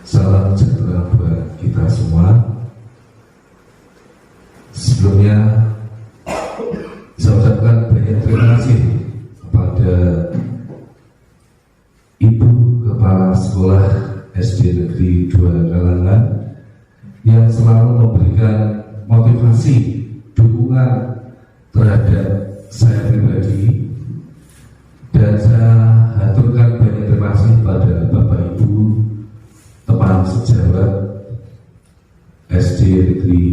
Salam sejahtera buat kita semua. Sebelumnya saya ucapkan banyak terima kasih kepada Ibu Kepala Sekolah SD Negeri 2 Galangan yang selalu memberikan motivasi, dukungan terhadap saya pribadi, dan saya haturkan banyak terima kasih pada Bapak Ibu teman sejawat SD Negeri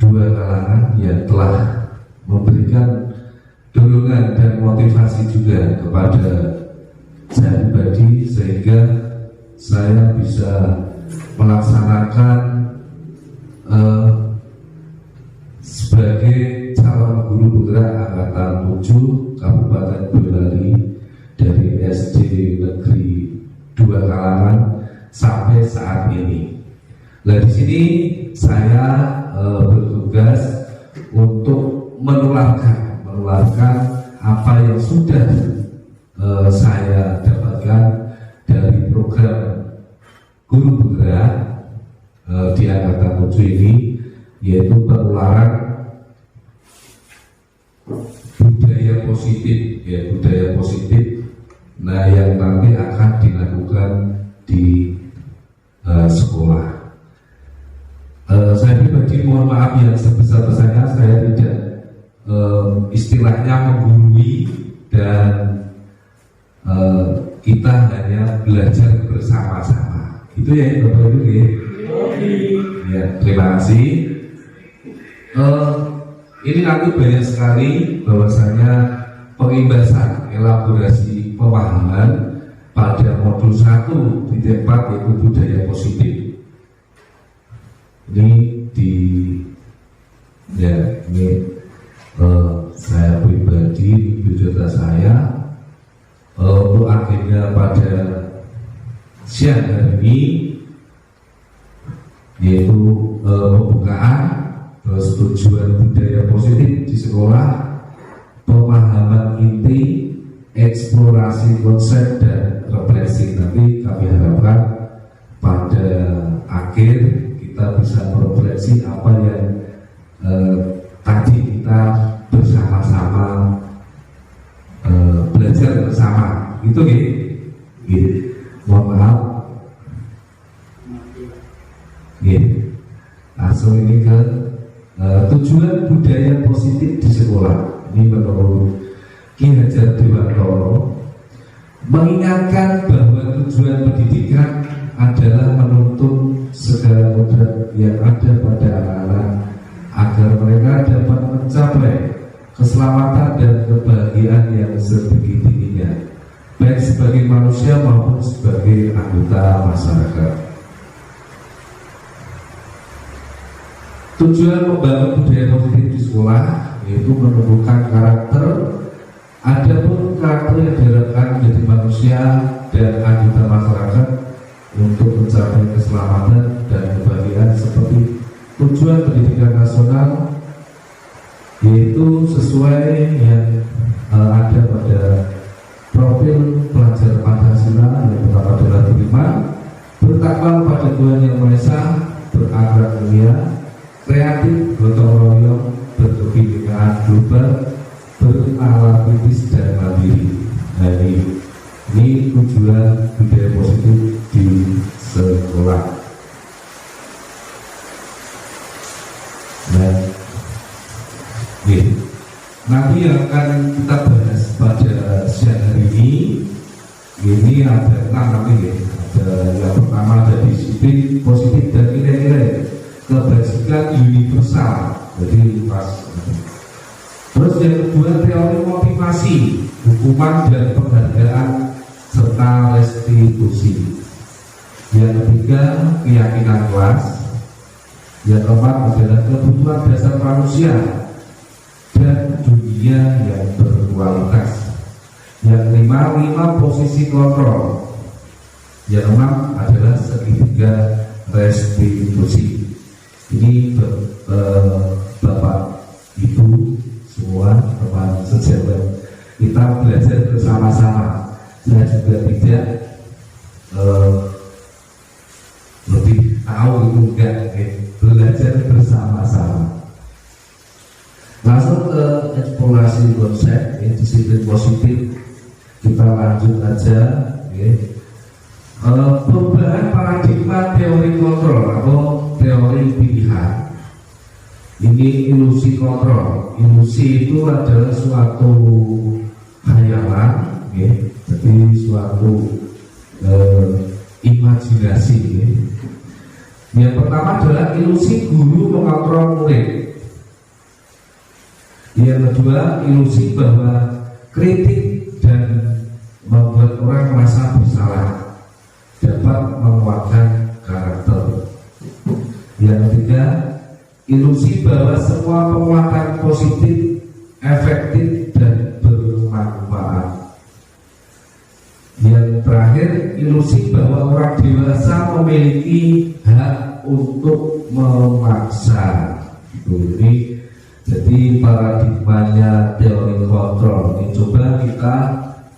2 Galangan yang telah memberikan dorongan dan motivasi juga kepada saya pribadi sehingga saya bisa melaksanakan sebagai calon guru penggerak angkatan 7 Kabupaten Boyolali dari SD Negeri 2 Galangan sampai saat ini. Nah, di sini saya bertugas untuk menularkan apa yang sudah saya dapatkan dari program guru penggerak di angkatan 7 ini, yaitu penularan budaya positif, budaya positif. Nah, yang nanti akan dilakukan di sekolah. Saya pribadi mohon maaf yang sebesar-besarnya, saya tidak istilahnya menggurui, dan kita hanya belajar bersama-sama. Itu ya Bapak Ibu ya. Ya, terima kasih. Ini nanti banyak sekali bahwasanya pengimbasan elaborasi pemahaman pada modul 1 di tempat yaitu budaya positif. Ini saya pribadi, biodata saya untuk akhirnya pada siang hari ini yaitu pembukaan tujuan budaya positif di sekolah, pemahaman inti, eksplorasi konsep dan refleksi. Nanti kami harapkan pada akhir kita bisa merefleksi apa yang tadi kita bersama-sama belajar bersama. Itu gitu. Mohon maaf. Langsung ini ke tujuan budaya positif di sekolah. Ini menurut Ki Hajar Dewantoro mengingatkan bahwa tujuan pendidikan adalah menuntut segala kodrat yang ada pada anak-anak agar mereka dapat mencapai keselamatan dan kebahagiaan yang setinggi-tingginya, baik sebagai manusia maupun sebagai anggota masyarakat. Tujuan membangun budaya positif di sekolah yaitu menumbuhkan karakter. Adapun karakter yang diharapkan menjadi manusia dan anggota masyarakat untuk mencapai keselamatan dan kebahagiaan seperti tujuan pendidikan nasional, yaitu sesuai yang ada pada profil pelajar Pancasila. Yang pertama adalah beriman, bertakwa kepada Tuhan Yang Maha Esa, berakhlak mulia, kreatif, gotong royong, berkebinekaan global, bernalar kritis dan mandiri. Nah, ini tujuan budaya positif di sekolah. Nah, nanti yang akan kita bahas pada siang hari ini ada 6 nanti ya. Ada yang pertama ada disiplin positif dan nilai-nilai kebajikan universal. Jadi pas. Terus yang kedua teori motivasi, hukuman dan penghargaan serta restitusi. Yang ketiga keyakinan kelas. Yang keempat adalah kebutuhan dasar manusia dan dunia yang berkualitas. Yang kelima, 5 posisi kontrol. Yang enam adalah segitiga restitusi. Ini Bapak Ibu semua teman sejawat, kita belajar bersama-sama. Saya juga tidak masih konsep ya, disiplin positif. Kita lanjut aja ya. Perubahan paradigma teori kontrol atau teori pilihan. Ini ilusi kontrol. Ilusi itu adalah suatu khayalan ya. Jadi suatu imajinasi ya. Yang pertama adalah ilusi guru mengontrol murid. Yang kedua, ilusi bahwa kritik dan membuat orang merasa bersalah dapat menguatkan karakter. Yang ketiga, ilusi bahwa semua penguatan positif, efektif dan bermanfaat. Yang terakhir, ilusi bahwa orang dewasa memiliki hak untuk memaksa. Ini jadi paradigmanya teori kontrol. Ini coba kita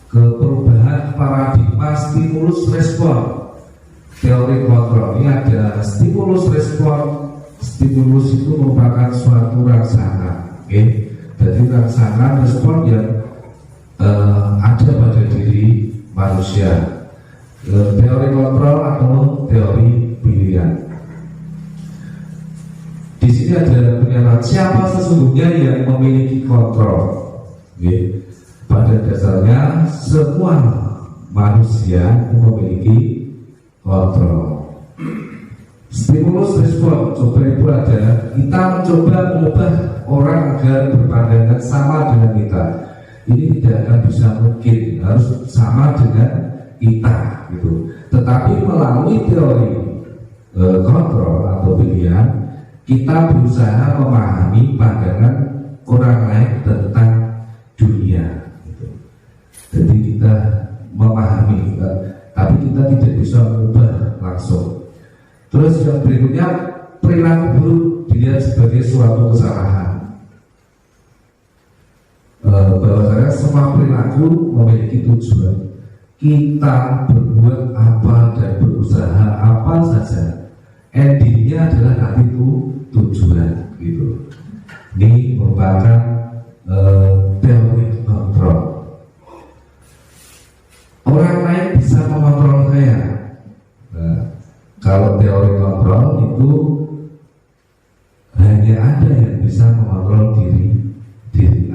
ke perubahan paradigma stimulus respon. Teori kontrol ini ada stimulus respon. Stimulus itu merupakan suatu rangsangan, okay? Jadi rangsangan respon yang ada pada diri manusia. Teori kontrol atau teori pilihan. Di sini ada pernyataan siapa sesungguhnya yang memiliki kontrol. Okay? Pada dasarnya semua manusia memiliki kontrol. Stimulus respon, coba itu ada. Kita mencoba mengubah orang agar berpandangan sama dengan kita. Ini tidak akan bisa mungkin, harus sama dengan kita gitu. Tetapi melalui teori kontrol atau pilihan, kita berusaha memahami pandangan orang lain tentang dunia gitu. Jadi kita memahami, tapi kita tidak bisa mengubah langsung. Terus yang berikutnya, perilaku buruk dilihat sebagai suatu kesalahan. Bahwasanya semua perilaku memiliki tujuan. Kita berbuat apa dan berusaha apa saja, endingnya adalah nanti itu tujuan gitu. Ini merupakan teori kontrol. Orang lain bisa mengontrol saya. Nah, kalau teori kontrol itu hanya ada yang bisa mengontrol diri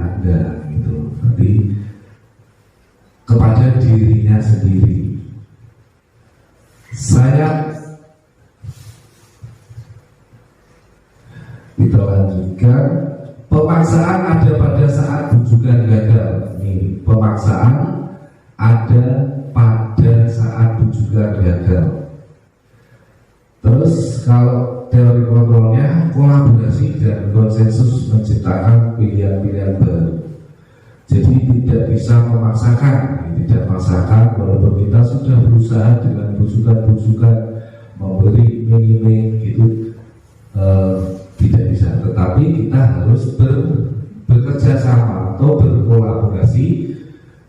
Anda gitu. Jadi kepada dirinya sendiri. Kita lanjutkan. Pemaksaan ada pada saat bujukan gagal. Ini pemaksaan ada pada saat bujukan gagal. Terus kalau teori kontrolnya, kolaborasi dan konsensus menciptakan pilihan-pilihan baru. Jadi tidak bisa memaksakan, tidak memaksakan walaupun kita sudah berusaha dengan bujukan-bujukan memberi iming-iming itu tidak bisa. Tetapi kita harus bekerja sama atau berkolaborasi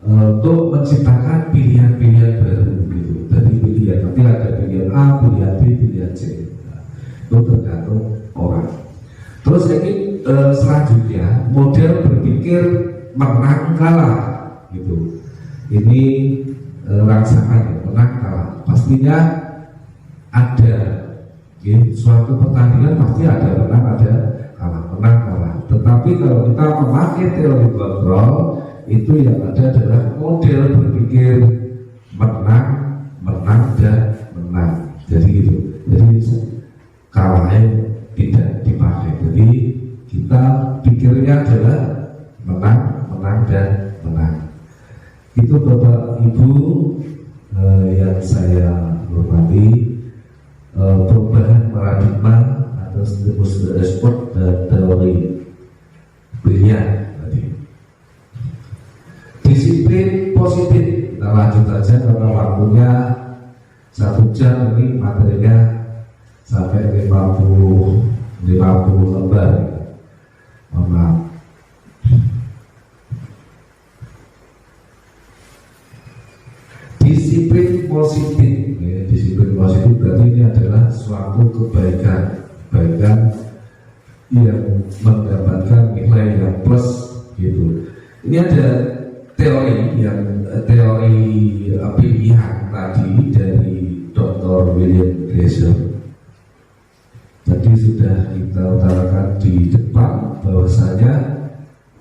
untuk menciptakan pilihan-pilihan baru gitu. Dari pilihan nanti ada pilihan A, pilihan B, pilihan C. Nah, itu tergantung orang. Terus ini selanjutnya model berpikir menang kalah gitu. Ini rangsangan menang kalah. Pastinya ada suatu pertandingan pasti ada menang ada kalah, menang kalah. Tetapi kalau kita memakai teori kontrol, itu yang ada adalah model berpikir menang dan menang. Jadi gitu. Jadi kalahnya tidak dipakai. Jadi kita pikirnya adalah menang dan menang. Itu Bapak Ibu yang saya hormati, perubahan paradigma atau stimulus respon dan teori pilihan tadi. Disiplin positif. Kita lanjut aja karena waktunya 1 jam, ini materinya sampai 50 lembar. Mohon maaf. Disiplin positif, ya, disiplin positif berarti ini adalah suatu kebaikan yang mendapatkan nilai yang plus gitu. Ini ada teori pilihan tadi dari Dr. William Glasser. Tadi sudah kita utarakan di depan bahwasanya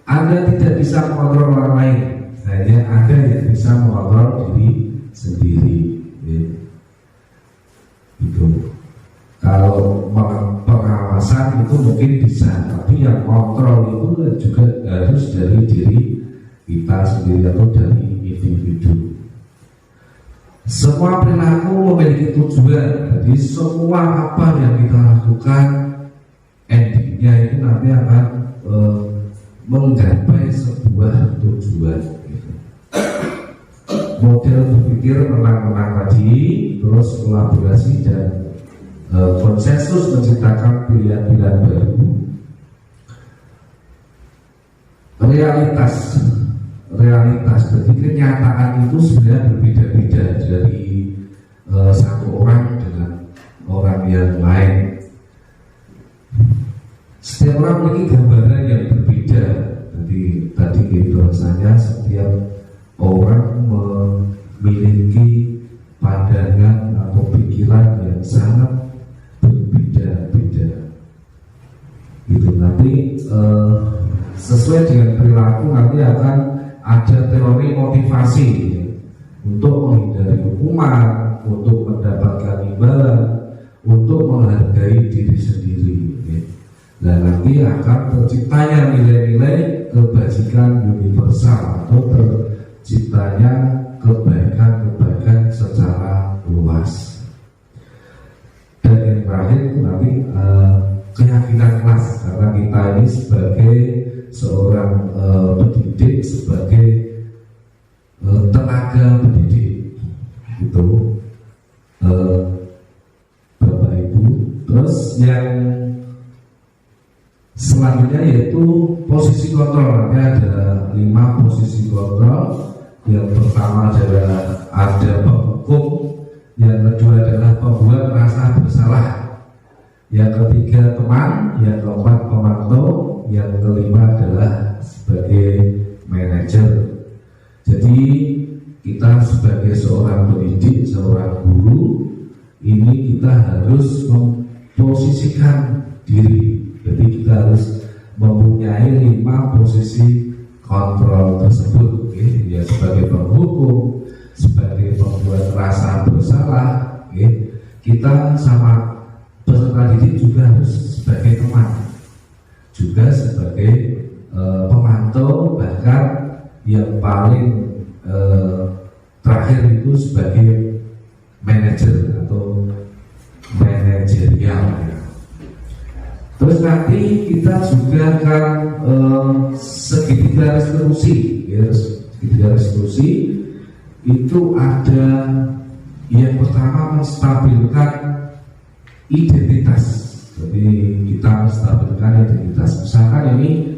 Anda tidak bisa mengontrol orang lain, hanya Anda yang bisa mengontrol diri sendiri. Itu. Kalau pengawasan itu mungkin bisa, tapi yang kontrol itu juga harus dari diri kita sendiri atau dari individu. Semua perilaku memiliki tujuan, jadi semua apa yang kita lakukan endingnya itu nanti akan menggapai sebuah tujuan. Model berpikir menang-menang tadi, terus kolaborasi dan konsensus menciptakan pilihan-pilihan baru. Realitas, berarti kenyataan itu sebenarnya berbeda-beda dari satu orang dengan orang yang lain. Setiap orang memiliki gambaran yang berbeda. Jadi tadi bahwasanya setiap orang memiliki pandangan atau pikiran yang sangat berbeda-beda. Itu nanti sesuai dengan perilaku nanti akan ada teori motivasi untuk menghindari hukuman, untuk mendapatkan imbalan, untuk menghargai diri sendiri. Dan nanti akan terciptanya nilai-nilai kebajikan universal atau terciptanya kebaikan-kebaikan secara luas. Dan yang terakhir itu nanti keyakinan kelas, karena kita ini sebagai seorang pendidik, sebagai tenaga pendidik itu Bapak Ibu. Terus yang selanjutnya yaitu posisi kontrol. Nanti ada 5 posisi kontrol. Yang pertama adalah ada penghukum, yang kedua adalah pembuat merasa bersalah, yang ketiga teman, yang keempat pemantau, yang kelima adalah sebagai manajer. Jadi kita sebagai seorang pendidik, seorang guru, ini kita harus memposisikan diri. Jadi kita harus mempunyai 5 posisi kontrol tersebut. Ya, sebagai penghukum, sebagai pembuat rasa bersalah, kita sama peserta didik juga harus sebagai teman, juga sebagai pemantau, bahkan yang paling terakhir itu sebagai manajer atau manajerial. Terus nanti kita juga akan segitiga restitusi. Segitiga restitusi itu ada yang pertama menstabilkan identitas. Jadi kita menstabilkan identitas. Misalkan ini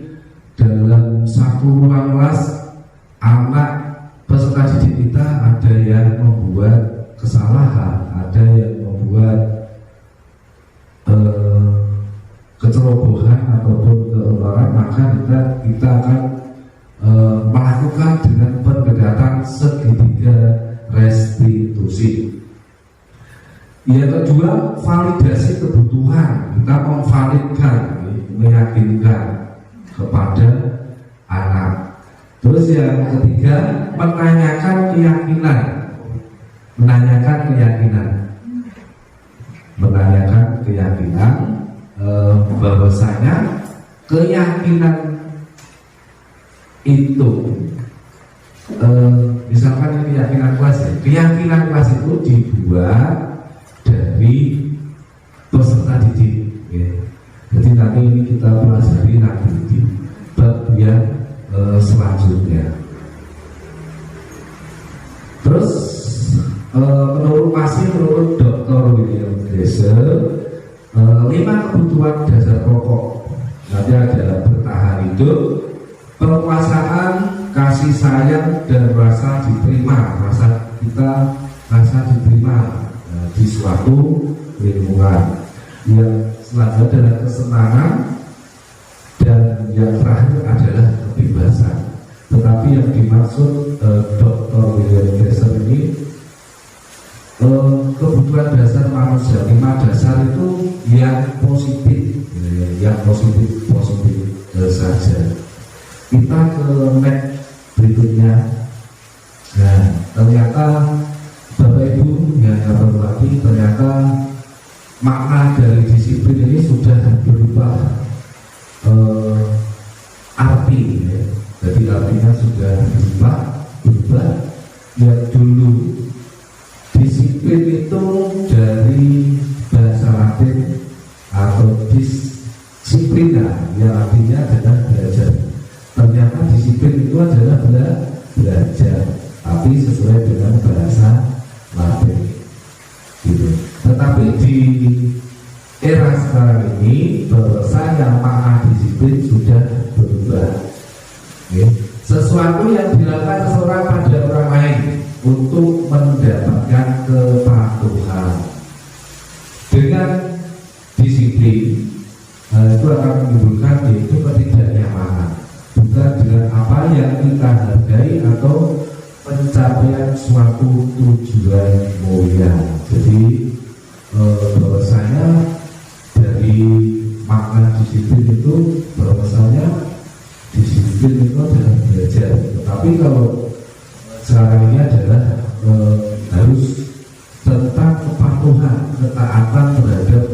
dalam satu ruang kelas, anak peserta didik kita ada yang membuat kesalahan, ada yang membuat kecerobohan ataupun keonaran, maka kita akan melakukan dengan pendekatan segitiga restitusi. Yang kedua, validasi kebutuhan. Kita memvalidkan, meyakinkan kepada anak. Terus yang ketiga, menanyakan keyakinan. Menanyakan keyakinan bahwasanya keyakinan itu misalkan keyakinan kelas itu dibuat dari peserta didik. Jadi nanti ini kita pelajari nanti di bab yang selanjutnya. Terus menurut Dr. William Glasser, 5 kebutuhan dasar pokok. Nanti ada bertahan hidup, penguasaan, kasih sayang, dan rasa diterima. Rasa diterima di suatu lingkungan. Yang selanjutnya adalah kesenangan, dan yang terakhir adalah kebebasan. Tetapi yang dimaksud Dr. William Glasser ini kebutuhan dasar manusia, 5 dasar itu yang positif, positif saja. Kita ke next berikutnya. Nah, ternyata Bapak Ibu yang lagi, ternyata makna dari disiplin ini sudah berubah arti, ya. Jadi artinya sudah berubah. Yang dulu disiplin itu dari bahasa Latin atau disiplina, yang artinya adalah belajar. Ternyata disiplin itu adalah belajar, tapi sesuai dengan bahasa Latin, gitu. Tetapi di era sekarang ini bahwasanya makna disiplin sudah berubah. Okay. Sesuatu yang dilakukan seseorang pada orang lain untuk mendapatkan kepatuhan. Dengan disiplin itu akan menimbulkan yaitu ketidaknyamanan, bukan dengan apa yang kita hargai atau pencapaian suatu tujuan mulia. Jadi bahwasanya dari makna disiplin itu bahwasanya disiplin itu adalah belajar. Tapi kalau sekarang ini adalah harus tentang kepatuhan, ketaatan terhadap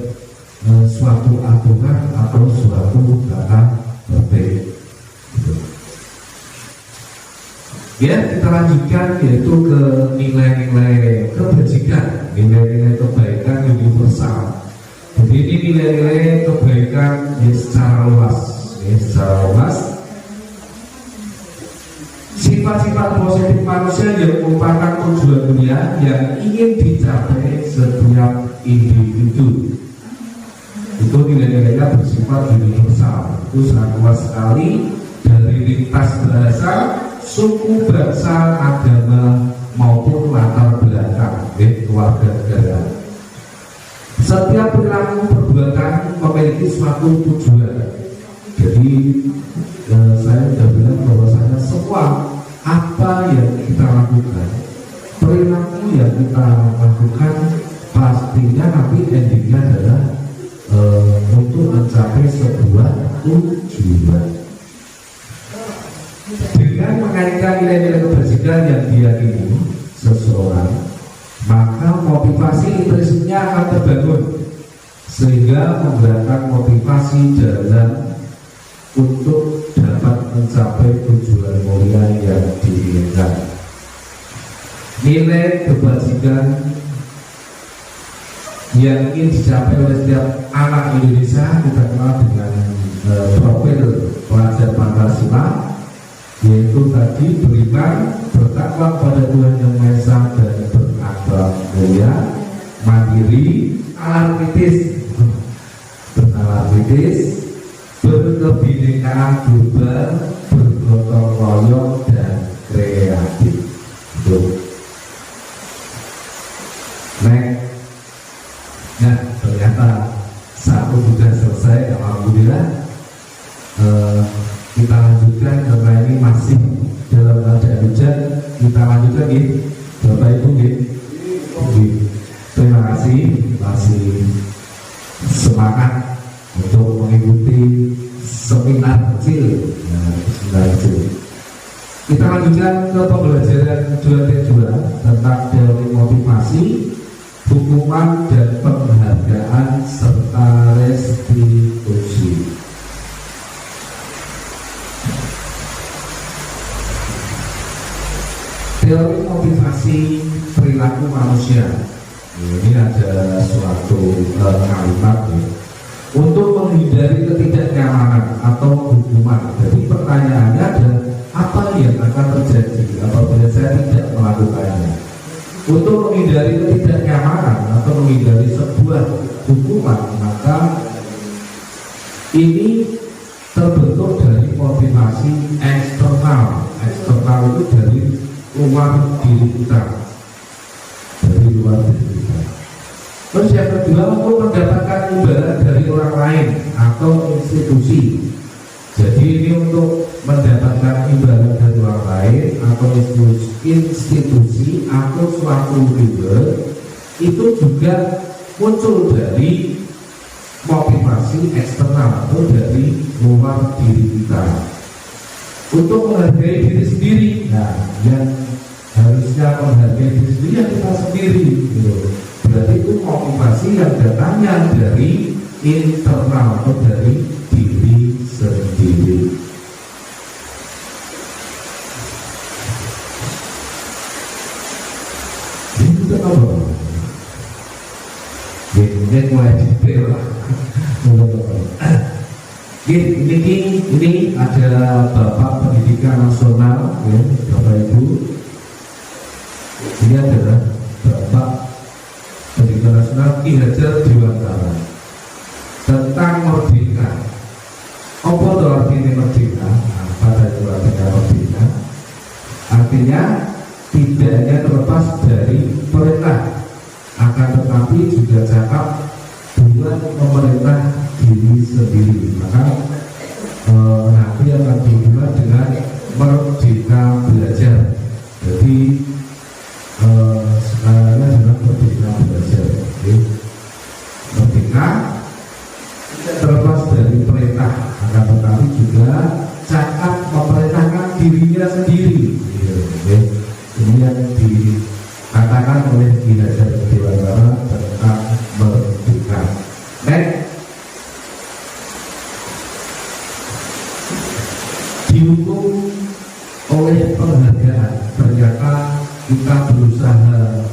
suatu aturan atau suatu kata tertib. Gitu. Ya, kita lanjutkan yaitu ke nilai-nilai kebajikan, nilai-nilai kebaikan universal. Jadi ini nilai-nilai kebaikan secara luas, secara luas. Sifat-sifat positif manusia yang merupakan tujuan dunia yang ingin dicapai setiap individu. Itu nilai-nilainya bersifat universal. Itu sangat luas sekali, dari lintas bahasa, suku, bangsa, agama maupun latar belakang keluarga negara. Setiap perilaku perbuatan memiliki suatu tujuan. Jadi saya sudah bilang bahwasanya semua apa yang kita lakukan, perilaku yang kita lakukan pastinya nanti endingnya adalah untuk mencapai sebuah tujuan. Dengan mengaitkan nilai-nilai kebajikan yang diyakini seseorang, maka motivasi intrinsiknya akan terbangun sehingga menggerakkan motivasi dalam untuk dapat mencapai tujuan mulia yang diinginkan. Nilai kebajikan yang ingin dicapai oleh setiap anak Indonesia kita kenal dengan profil pelajar Pancasila, yaitu tadi beriman, bertakwa pada Tuhan Yang Maha Esa dan berakhlak mulia, mandiri, bernalar-kritis, berkebinekaan global, bergotong royong dan kreatif. Next. Nah, ternyata satu sudah selesai, alhamdulillah. Kita lanjutkan karena ini masih dalam keadaan hujan. Kita lanjutkan gitu, Bapak Ibu gitu. Terima kasih, masih semangat untuk mengikuti seminar kecil. Kita lanjutkan ke pembelajaran 2T2 tentang teori motivasi, hukuman dan penghargaan serta restitusi. Teori motivasi perilaku manusia. Ini ada suatu kalimat ya. Untuk menghindari ketidaknyamanan atau hukuman. Jadi pertanyaannya adalah apa yang akan terjadi apabila saya tidak melakukannya? Untuk menghindari ketidaknyamanan atau menghindari sebuah hukuman, maka ini terbentuk dari motivasi eksternal. Eksternal itu dari luar diri kita, Terus yang kedua, untuk mendapatkan imbalan dari orang lain atau institusi. Jadi ini untuk mendapatkan imbalan dari orang lain atau institusi atau suatu reward, itu juga muncul dari motivasi eksternal atau dari luar diri kita untuk menghargai diri sendiri. Nah, yang harusnya menghargai diri sendiri yang kita sendiri gitu. Berarti itu motivasi yang datangnya dari internal atau dari diri sendiri. Ini juga apa? Ini mulai detail lah. Ini ada Bapak Pendidikan Nasional, ya, Bapak Ibu. Ini adalah Bapak Pendidikan Nasional Ki Hajar Dewantara tentang merdeka. Apa itu artinya merdeka? Apa itu artinya merdeka? Artinya tidak hanya terlepas dari perintah, akan tetapi juga cakap buat pemerintah diri sendiri. Maka nanti akan dihubungkan dengan merdeka belajar. Jadi sekarang adalah merdeka belajar. Jadi, merdeka tidak terlepas dari perintah, akan tetapi juga cakap memerintahkan dirinya sendiri. Ini yang dikatakan oleh Ki Hajar Dewantara tentang merdeka. Dihukum oleh penghargaan, ternyata kita berusaha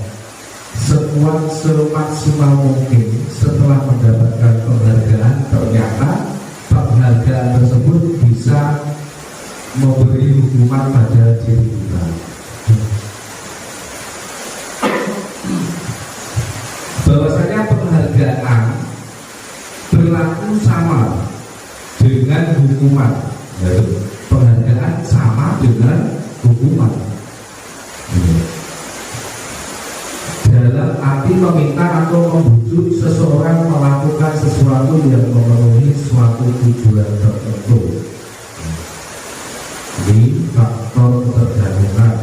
sekuat semaksimal mungkin. Setelah mendapatkan penghargaan, ternyata penghargaan tersebut bisa memberi hukuman pada diri kita. Bahwasanya penghargaan berlaku sama dengan hukuman. Penghargaan sama dengan hukuman. Dalam arti meminta atau membujuk seseorang melakukan sesuatu yang memenuhi suatu tujuan tertentu. Ini faktor ketergantungan.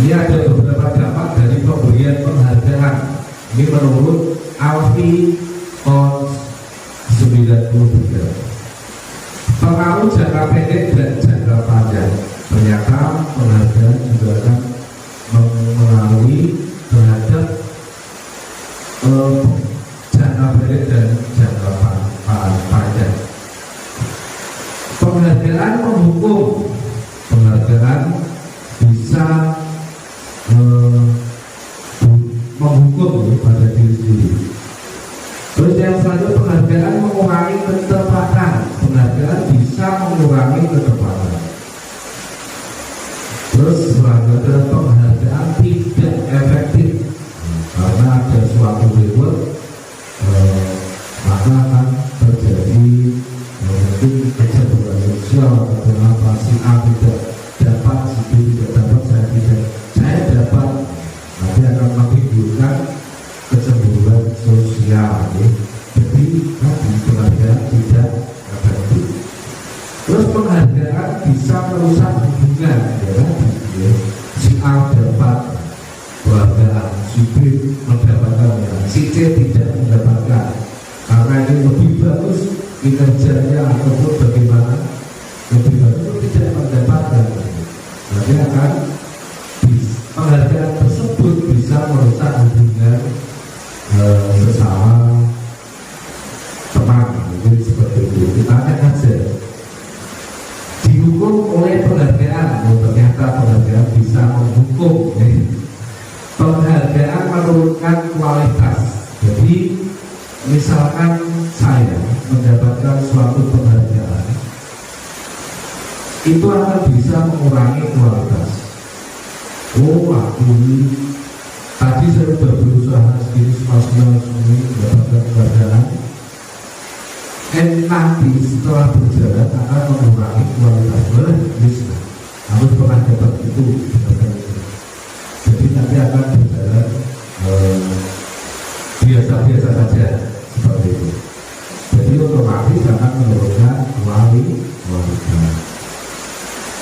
Ini ada beberapa dampak dari pemberian penghargaan. Ini menurut Alfie Kons 93. Pengaruh jangka pendek dan jangka panjang. Ternyata penghargaan juga akan mengaruhi terhadap jangka pendek dan jangka panjang. Penghargaan menghukum. Penghargaan bisa menghukum pada diri sendiri. Terus yang selanjutnya, penghargaan mengurangi ketepatan. Penghargaan bisa mengurangi ketepatan. Terus selanjutnya, penghargaan tidak efektif karena ada suatu reward, maka akan terjadi mungkin kecenderungan sosial atau apa, si A tidak dapat, si B tidak dapat, saya dapat, nanti akan menimbulkan kecenderungan sosial. Jadi tadi penghargaan tidak efektif. Terus penghargaan bisa merusak hubungan, ya kan? Si A dapat penghargaan, si B mendapatkan, si C tidak mendapatkan karena ini lebih bagus kinerjanya ataupun bagaimana lebih bagus tidak mendapatkan. Nanti akan penghargaan tersebut bisa merusak hubungan sesama teman, mungkin seperti itu. Kita akan saja dihukum oleh penghargaan. Ternyata penghargaan bisa menghukum. Penghargaan menurunkan kualitas. Jadi misalkan saya mendapatkan suatu penghargaan, itu akan bisa mengurangi kualitas. Oh, aku tadi saya sudah berusaha segini semaksimal mendapatkan penghargaan. Nanti setelah berjalan akan mengurangi kualitas. Bisa harus pernah dapat itu. Jadi nanti akan berjalan biasa-biasa saja seperti itu. Jadi otomatis akan menurunkan kualitas.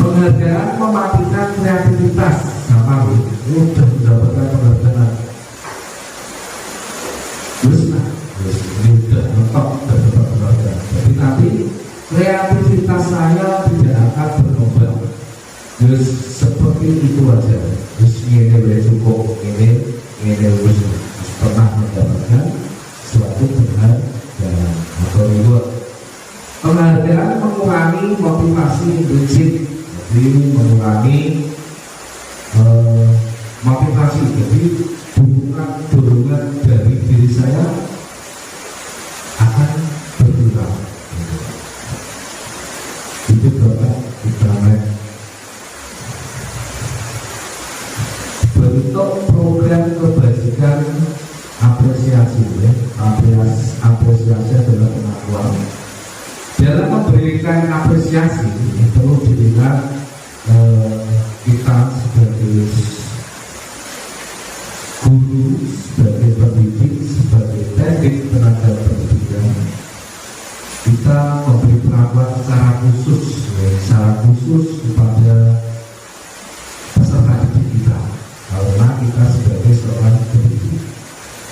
Penghargaan mematikan kreativitas sama mudah mendapatkan penghargaan. Terus ini udah mentok dan dapat penghargaan. Jadi nanti kreativitas saya tidak akan berkembang. Terus seperti itu aja. Terus ini cukup, ini pernah mendapatkan suatu penghargaan atau reward. Penghargaan mengurangi motivasi intrinsik, jadi mengurangi motivasi, jadi dorongan dari diri saya akan berkurang. Itu Bapak kita bentuk program kebajikan apresiasi, apresiasi adalah pengakuan. Dalam memberikan apresiasi perlu dilihat kita sebagai guru, sebagai pendidik, sebagai teknik tenaga pendidikan, kita memberi pengakuan secara khusus kepada peserta didik kita, karena kita sebagai seorang pendidik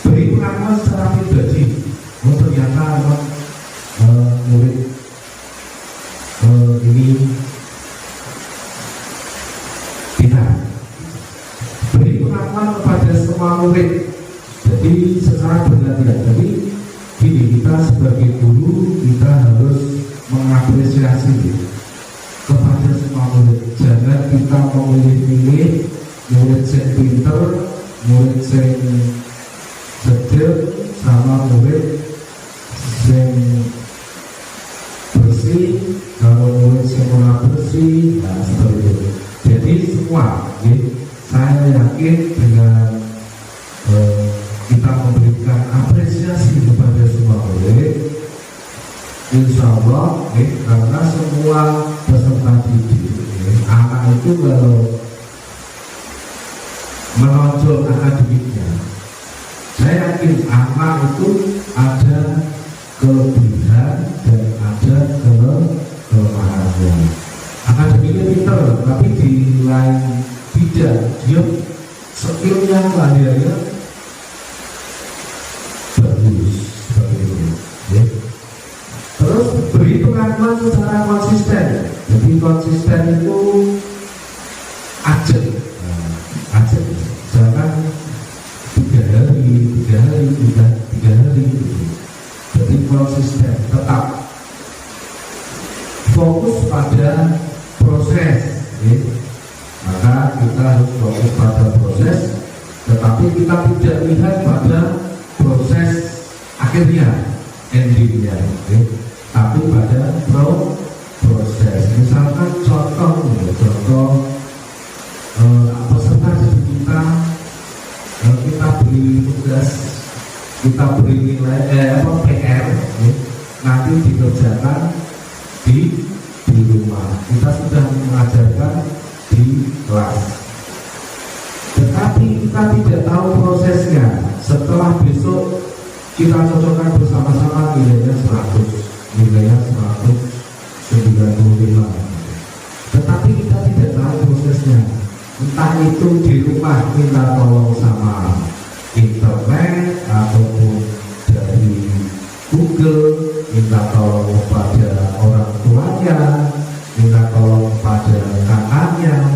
beri pengakuan secara pribadi. Ternyata murid ini kita beri pengakuan kepada semua murid, jadi secara bergantian. Jadi gini, kita sebagai guru kita harus mengapresiasi kepada semua murid. Jangan kita memilih-milih murid yang pinter, murid yang cerdas, sama murid yang bersih. Kalau murid yang kurang bersih, nah seperti itu. Jadi semua, saya yakin dengan kita memberikan apresiasi kepada semua murid, insya Allah, karena semua peserta didik, anak itu kalau menonjol akademiknya, saya yakin anak itu ada kelebihan dan ada kelemahannya. Akademiknya pinter, tapi di lain tidak, dia skillnya lahirnya bagus seperti itu. Ya. Terus beri pengakuan secara konsisten. Jadi konsisten itu ajak, jangan 3 hari, 3 hari. Jadi konsisten, tetap fokus pada proses. Ya. Maka kita harus fokus pada proses, tetapi kita tidak lihat pada proses akhirnya, endingnya, tapi pada proses. Misalkan contoh peserta didik kita beri tugas, kita beri nilai PR, nanti dikerjakan di rumah. Kita sudah mengajarkan di kelas, tetapi kita tidak tahu prosesnya. Setelah besok kita cocokkan bersama-sama, nilainya 195, tetapi kita tidak tahu prosesnya. Entah itu di rumah minta tolong sama internet ataupun dari Google, minta tolong pada orang tuanya, minta tolong pada kakaknya,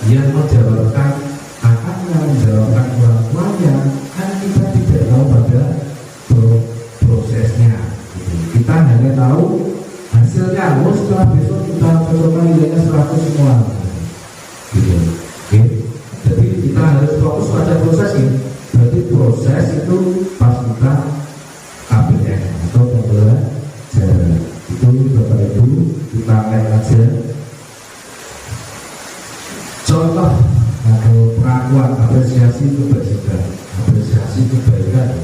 yang menjawabkan kakaknya, menjawabkan orang tuanya, kan kita tidak tahu pada prosesnya. Kita hanya tahu hasilnya. Setelah besok kita cocokkan nilainya 100 semua. Gitu. Jadi kita harus fokus pada proses ini. Berarti proses itu pas kita KPM atau pembelajaran. Itu Bapak Ibu kita lihat aja contoh atau pengakuan apresiasi kebajikan, apresiasi kebaikan.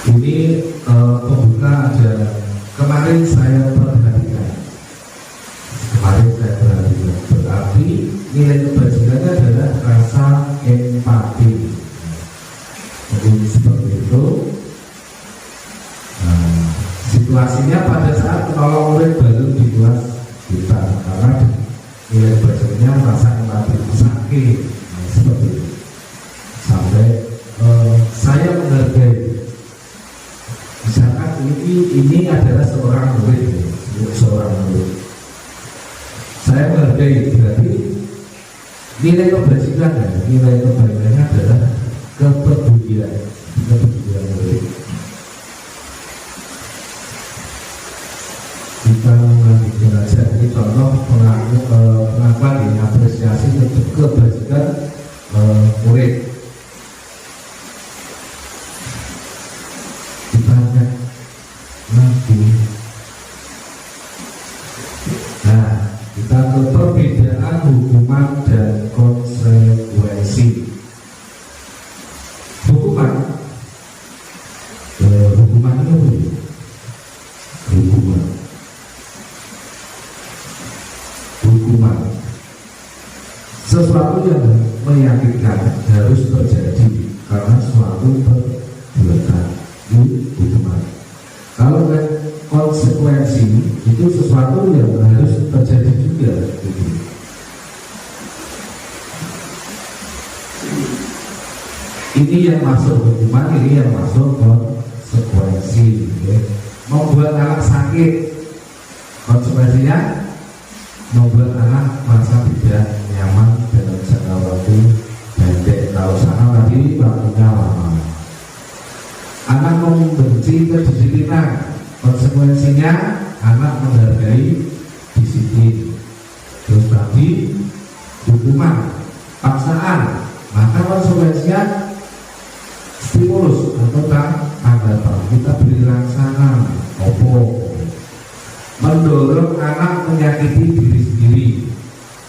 Ini pembuka ada kemarin saya perhatikan. Berarti nilai kebajikannya adalah rasa empati. Jadi seperti itu. Situasinya pada saat menolong murid baru di kelas kita, karena nilai belajarnya merasakan lebih sakit, nah, seperti itu. Sampai saya menghargai, misalkan ini adalah seorang murid, saya menghargai, berarti nilai kebajikan, nilai kebaikannya adalah kepedulian murid. Kita lanjutkan aja. Ini contoh pengakuan ini, apresiasi untuk kebajikan murid. Kita lihat lagi. Nah, kita ke perbedaan hukuman dan konsekuensi. Hukuman itu hukuman sesuatu yang meyakinkan harus terjadi karena suatu perbuatan, itu hukuman. Kalau konsekuensi itu sesuatu yang harus terjadi juga, gitu. Ini yang masuk hukuman, ini yang masuk konsekuensi, ya. Membuat anak sakit, konsekuensinya membuat anak merasa tidak nyaman dalam jangka waktu pendek. Kalau sana tadi waktunya lama. Anak membenci kedisiplinan, konsekuensinya anak menghargai disiplin. Terus tadi hukuman, paksaan, maka konsekuensinya stimulus atau tanggapan. Kita beri laksana, mendorong anak menyakiti diri sendiri,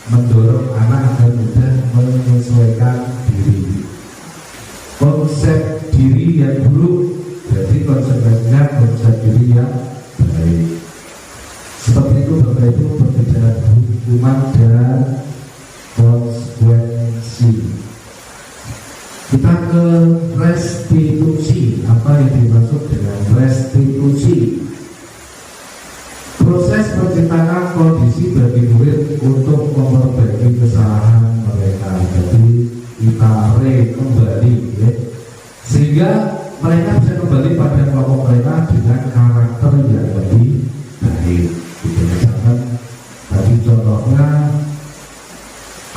mendorong anak agar mudah menyesuaikan diri. Konsep diri yang buruk, jadi konsekuensinya konsep diri yang baik. Seperti itu Bapak Ibu, perbedaan hukuman dan konsekuensi. Kita ke restitusi. Apa yang dimaksud dengan restitusi? Proses penciptaan kondisi bagi murid untuk memperbaiki kesalahan mereka. Jadi kita kembali, ya, sehingga mereka bisa kembali pada kelompok mereka dengan karakter yang lebih baik. Misalkan tadi contohnya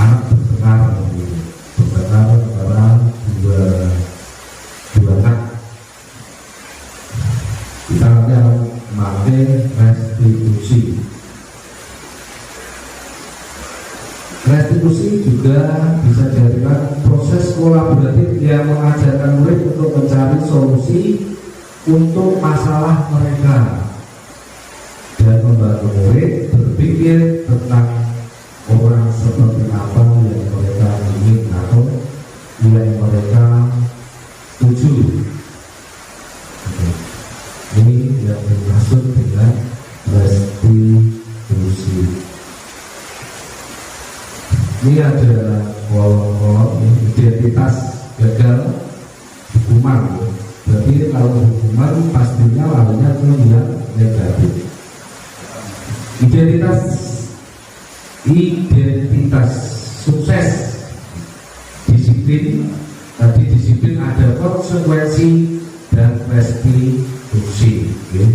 anak bertengkar antara dua anak. Kita akan memakai restitusi. Restitusi juga bisa dijadikan proses kolaboratif yang mengajarkan murid untuk mencari solusi untuk masalah mereka dan membantu murid berpikir tentang orang seperti apa yang mereka ingin atau yang mereka tuju. Ini yang dimaksud dengan restitusi. Ini ada kolom-kolom identitas gagal hukuman. Berarti kalau hukuman pastinya lalunya ke yang negatif. Identitas sukses, disiplin. Tadi disiplin ada konsekuensi dan restitusi, okay.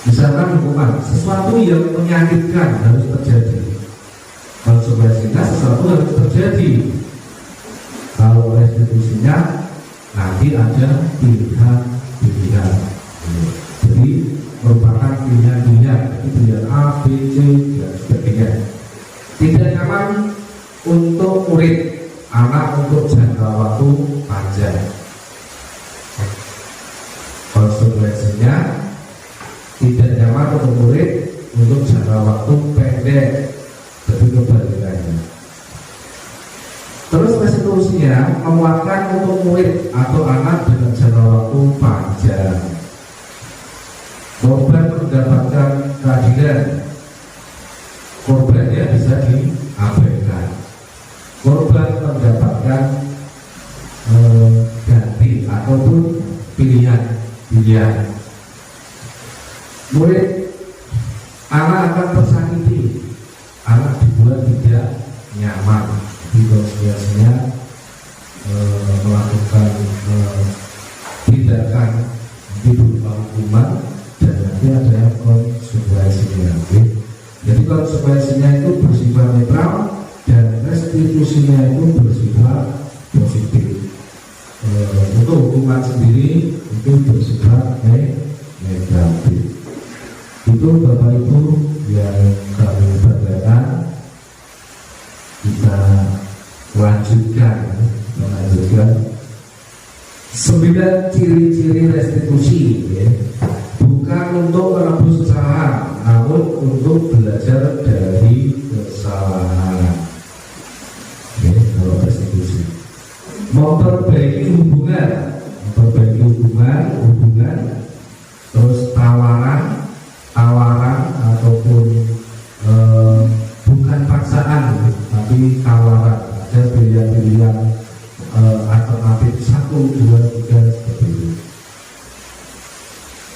Misalkan hukuman, sesuatu yang menyakitkan harus terjadi, konsekuensinya sesuatu harus terjadi. Kalau restitusinya nanti ada pilihan. Jadi merupakan pilihan-pilihan, jadi pilihan A, B, C dan sebagainya. Tidak nyaman untuk murid, anak untuk jangka waktu panjang. Konsekuensinya tidak nyaman untuk murid untuk jangka waktu pendek, jadi kebalikannya. Terus restitusinya menguatkan untuk murid atau anak dengan jangka waktu panjang. Korban mendapatkan keadilan, korbannya bisa diabaikan. Korban mendapatkan ganti ataupun pilihan. Murid, anak akan tersakiti, anak dibuat tidak nyaman, biasanya melakukan tindakan berupa hukuman dan nanti ada konsekuensinya. Jadi konsekuensinya itu bersifat netral dan restitusinya itu bersifat positif. Untuk hukuman sendiri itu bersifat negatif. Itu Bapak Ibu yang kami banggakan. Kita lanjutkan 9 ciri-ciri restitusi, ya. Bukan untuk menebus kesalahan, namun untuk belajar dari kesalahan. Oke, kalau restitusi, memperbaiki hubungan, terus tawaran ataupun bukan paksaan, tapi tawaran. Ada pilihan-pilihan alternatif 1, 2, 3 seperti itu.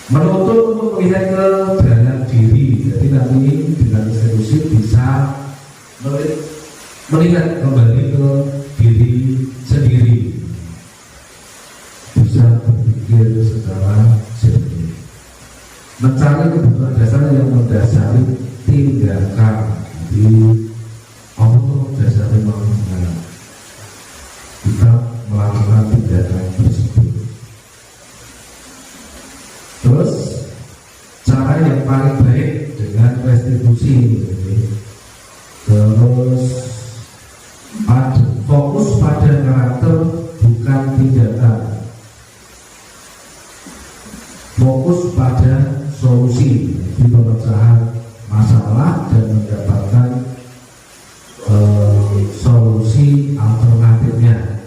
Menuntut untuk melihat keberadaan diri. Jadi nanti dengan restitusi bisa melihat kembali ke diri sendiri, bisa berpikir secara jernih, mencari kebutuhan dasar yang mendasari tindakan di Allah dasarnya manusia. Kita melakukan tindakan tersebut. Terus cara yang paling baik dengan restitusi, terus fokus pada karakter bukan tindakan, fokus pada solusi di pemecahan masalah dan mendapatkan solusi alternatifnya.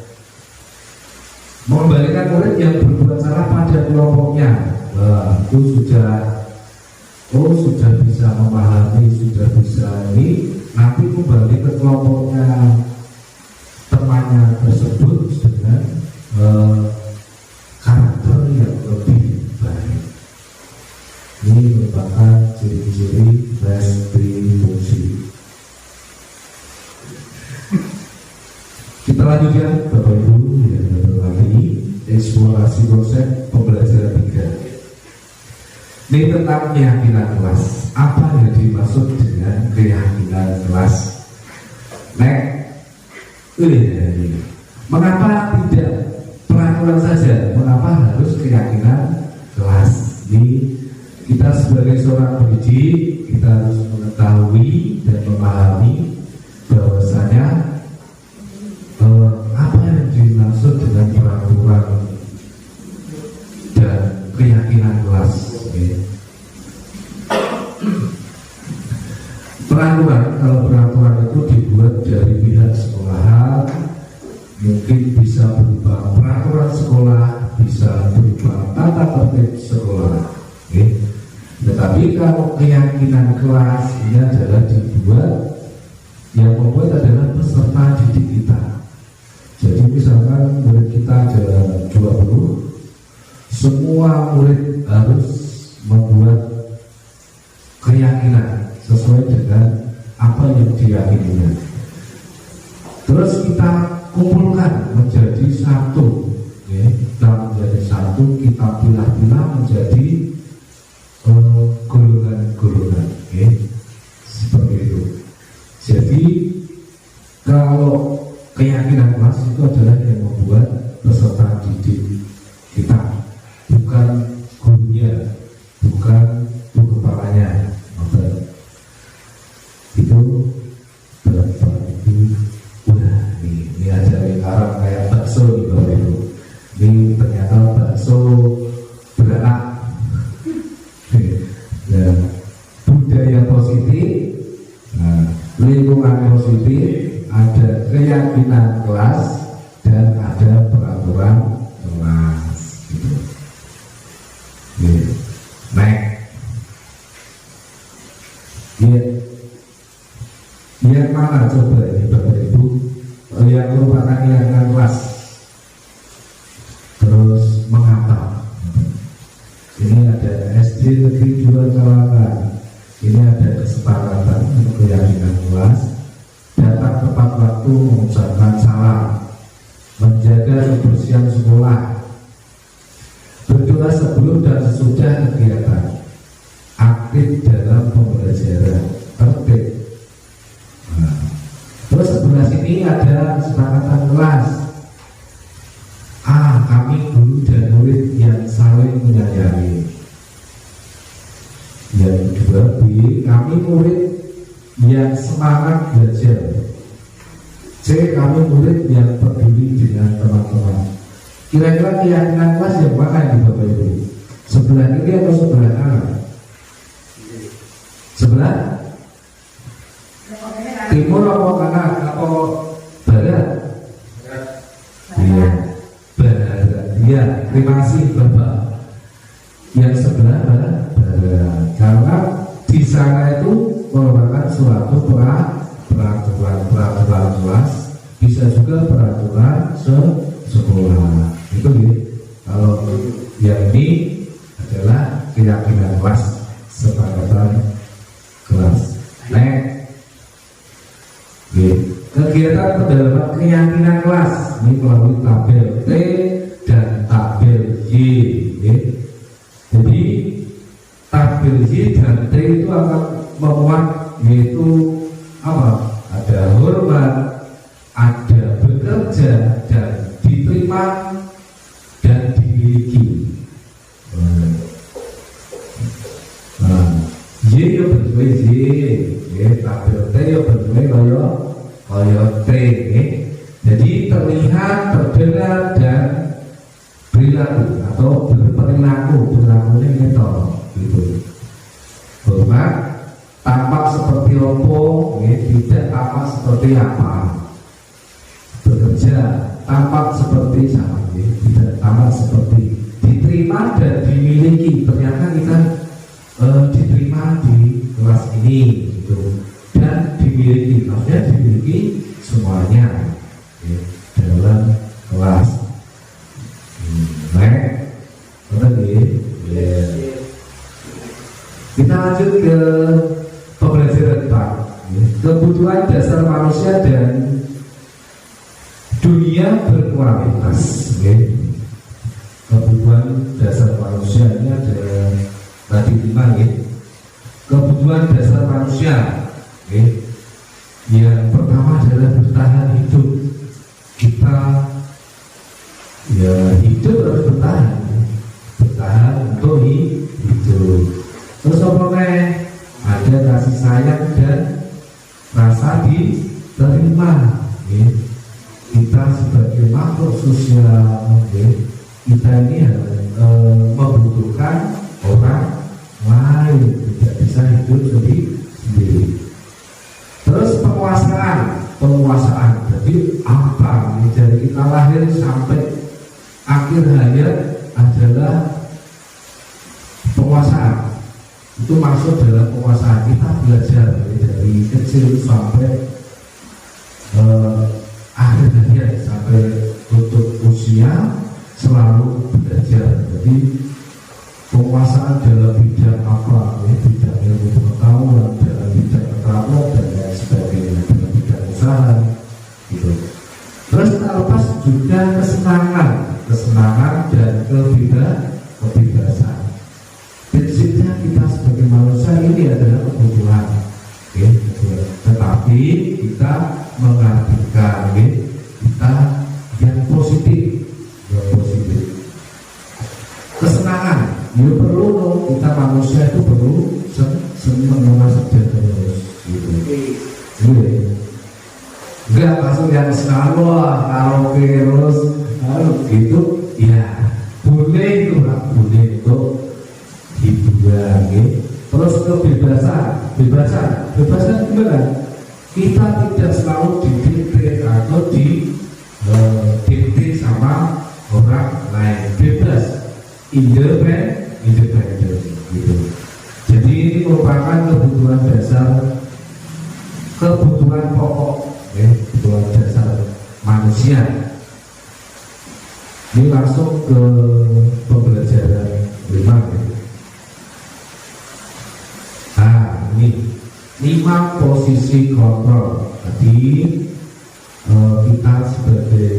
Mengembalikan murid yang berbuat salah pada kelompoknya, itu sudah bisa memahami, sudah bisa ini, nanti kembali ke kelompoknya temannya tersebut dengan karakter yang lebih baik. Ini merupakan ciri-ciri restitusi. Kita lanjutkan Bapak Ibu yang lagi eksplorasi konsep pembelajaran 3. Ini tentang keyakinan kelas. Apa yang dimaksud dengan keyakinan kelas? Mengapa tidak peraturan saja? Mengapa harus keyakinan kelas? Ini kita sebagai seorang pendidik, kita harus mengetahui dan memahami bahwasanya apa yang dimaksud dengan peraturan dan keyakinan kelas. Peraturan itu dibuat dari pihak sekolahan, mungkin bisa berupa peraturan sekolah, bisa berupa tata tertib sekolah. Tetapi kalau keyakinan kelas ini adalah dibuat, yang membuat adalah peserta didik kita. Jadi misalkan murid kita ada 20, semua murid harus membuat keyakinan sesuai dengan apa yang diyakininya. Terus kita kumpulkan menjadi satu, kita menjadi satu, kita pilah-pilah menjadi golongan-golongan, seperti itu. Jadi kalau keyakinan kelas itu adalah yang membuat peserta didik kita, bukan gurunya, bukan guru kepalanya. Itu berapa itu udah ini aja lingkaran kayak bakso di bawah itu. Ini ternyata bakso beranak. Ya, budaya positif, lingkungan positif, ada keyakinan kelas dan ada peraturan kelas. Gitu. Yang mana coba ini Bapak Ibu? Yang merupakan keyakinan kelas. Terus mengapa? Ini ada SD SD Negeri 2 Calakan. Ini ada kesepakatan keyakinan luas, datang tepat waktu, mengucapkan salam, menjaga kebersihan sekolah, berdoa sebelum dan sesudah kegiatan, aktif dalam pembelajaran, tertib. Nah, terus sebelah sini ada kesepakatan kelas. Kami guru dan murid yang saling menyayangi. Yang kedua, B, kami murid yang semangat belajar. C, kami murid yang peduli dengan teman-teman. Kira-kira keyakinan kelas yang mana ini Bapak Ibu? Sebelah kiri atau sebelah kanan? Sebelah timur atau kanan atau barat? Iya, barat. Iya, terima kasih Bapak. Yang sebelah barat. Karena di sana itu merupakan suatu peraturan kelas, bisa juga peraturan sekolah. Itu ya. Kalau yang ini adalah keyakinan kelas, sepakatan kelas. Kegiatan pendalaman keyakinan kelas ini melalui tabel T dan tabel Y. Jadi tabel Y dan T itu akan memuat yaitu apa? Ada hormat, ada bekerja dan diterima dan dimiliki. Y yo bentuknya Y, tabel T yo bentuknya kaya T. Jadi terlihat, terdengar dan perilaku atau berperilakunya gitu. Hormat tampak seperti opo, tidak tampak seperti apa. Bekerja tampak seperti sama, tidak tampak seperti. Diterima dan dimiliki, ternyata kita diterima di kelas ini gitu. Dan dimiliki, maksudnya dimiliki semuanya dalam kelas. Kita lanjut ke pembelajaran Pak. Kebutuhan dasar manusia dan dunia berkualitas. Kebutuhan dasar manusia ini ada tadi 5 ya. Kebutuhan dasar manusia. Yang pertama adalah bertahan hidup. Kita ya hidup harus bertahan untuk hidup. Terus apa ada kasih sayang dan rasa diterima. Kita sebagai makhluk sosial, kita ini membutuhkan orang lain, tidak bisa hidup sendiri. Terus penguasaan. Jadi apa? Dari kita lahir sampai akhir hayat adalah penguasaan. Itu maksud dalam penguasaan. Kita belajar dari kecil sampai akhir hayat, sampai tutup usia selalu belajar. Jadi penguasaan dalam bidang apa? Bidang ilmu pengetahuan, dalam bidang keterampilan dan lain sebagainya, dalam bidang usaha gitu. Terus terlepas juga kesenangan dan kebebasan. Prinsipnya kita sebagai manusia ini adalah kebutuhan, tetapi kita mengartikan kita yang positif. Kesenangan, perlu kita manusia itu perlu senang saja terus gitu. Enggak masuk yang selalu karaoke terus gitu, ya boleh itu hiburan. Terus kebebasan gimana? Kita tidak selalu didikte atau didikte sama orang lain, bebas, independen gitu. Jadi ini merupakan kebutuhan dasar, kebutuhan pokok, kebutuhan dasar manusia. Ini langsung ke pembelajaran 5. ini 5 posisi kontrol. Tadi kita sebagai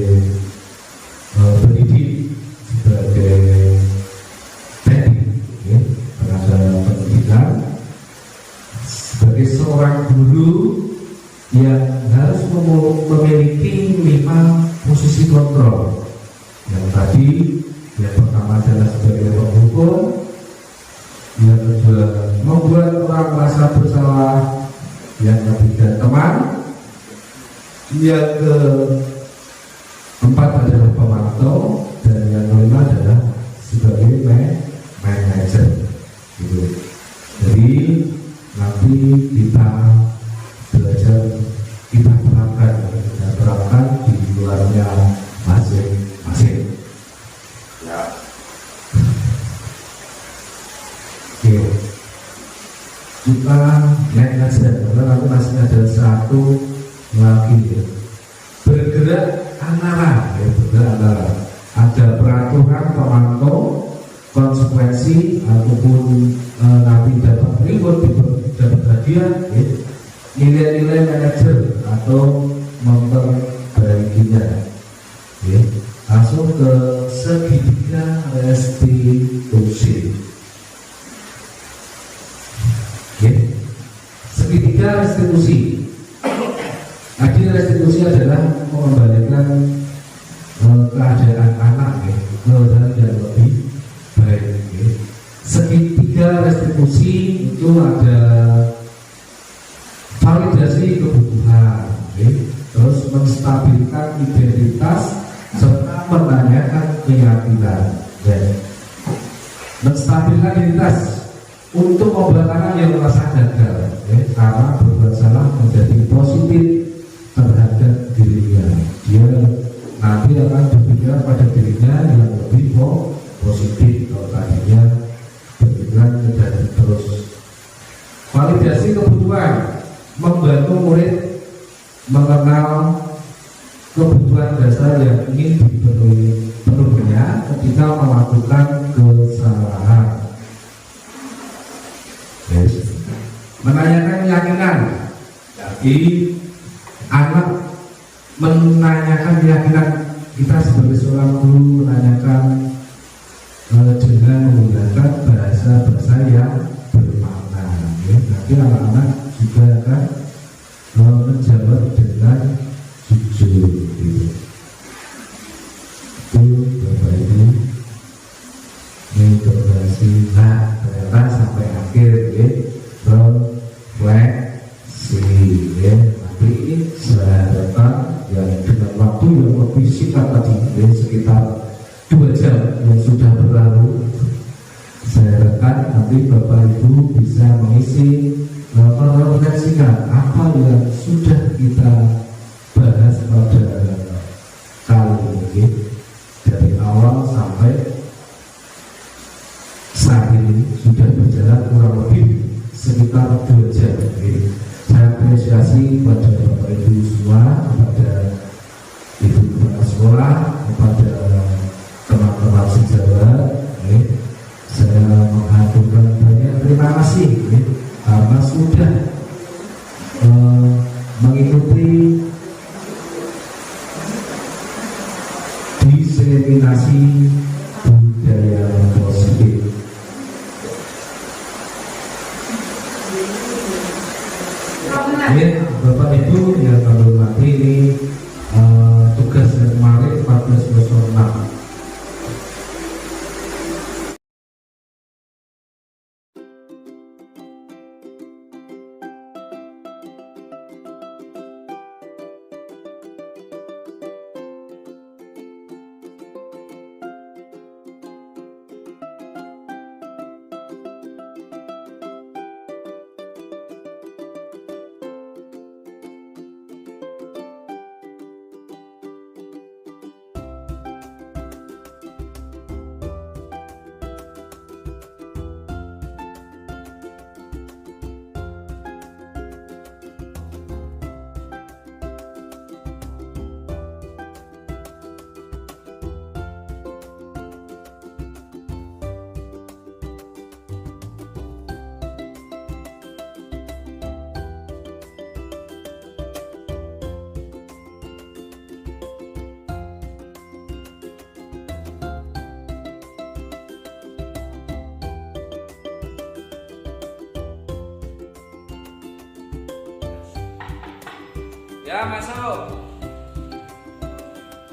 pendidik, sebagai teknik, ya, tenaga pendidikan, sebagai seorang guru yang harus memiliki 5 posisi kontrol. Yang tadi, yang pertama adalah sebagai penghukum, yang kedua membuat orang merasa bersalah, yang ketiga teman, yang keempat adalah pemantau, dan yang kelima adalah sebagai manajer. Gitu. Jadi nanti kita belajar, kita terapkan di luarnya masing-masing. Ya. Oke. Kita naik saja, karena nanti masih ada satu lagi ya. Bergerak antara, ada peraturan pemantau, konsekuensi ataupun nanti dapat reward, dapat hadiah, ya. Nilai-nilai manajer atau memperbaikinya, ya. Langsung ke segitiga restitusi. Segitiga restitusi. Jadi restitusi adalah mengembalikan keadaan anak, ya, ke hal yang lebih baik. Ya. Segitiga restitusi itu ada validasi kebutuhan, ya, terus menstabilkan identitas serta menanyakan keyakinan. Ya. Menstabilkan identitas untuk membuat anak yang merasa gagal, ya, karena berbuat salah menjadi positif terhadap dirinya. Dia nanti akan berpikiran pada dirinya yang lebih positif. Kalau tadinya berpikiran negatif terus. Validasi kebutuhan, membantu murid mengenal kebutuhan dasar yang ingin dipenuhi penuhnya ketika melakukan kesalahan. Yes. Menanyakan keyakinan. Jadi anak menanyakan keyakinan kita sebagai seorang guru, menanyakan dengan menggunakan bahasa yang bermakna. Ya. Nanti anak-anak juga akan menjawab dengan jujur. Gitu. Itu Bapak Ibu, integrasi. Nah, ternyata sampai akhir, ya, refleksi, ya. Nanti saya harapkan yang dengan waktu yang lebih singkat tadi, ya, sekitar 2 jam yang sudah berlalu, saya harapkan nanti Bapak Ibu bisa mengisi, merefleksikan apa yang sudah kita bahas pada kali ini dari awal sampai saat ini sudah berjalan kurang lebih sekitar 2 jam. Saya apresiasi kepada Bapak Ibu semua, kepada Ibu kepala sekolah, kepada teman-teman sejawat. Saya mengaturkan banyak terima kasih, karena sudah mengikuti diseminasi budaya positif. Bapak Ibu yang kami hormati, ini tugas yang kemarin 1406. Ya, masuk.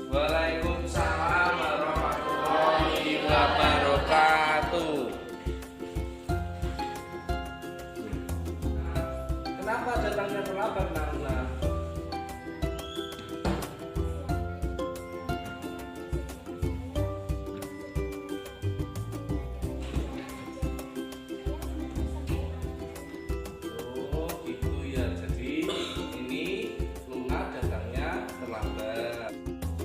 Waalaikumsalam warahmatullahi wabarakatuh. Kenapa datangnya terlambat, Nana? Oh, gitu ya. Jadi ini Luna datangnya terlambat.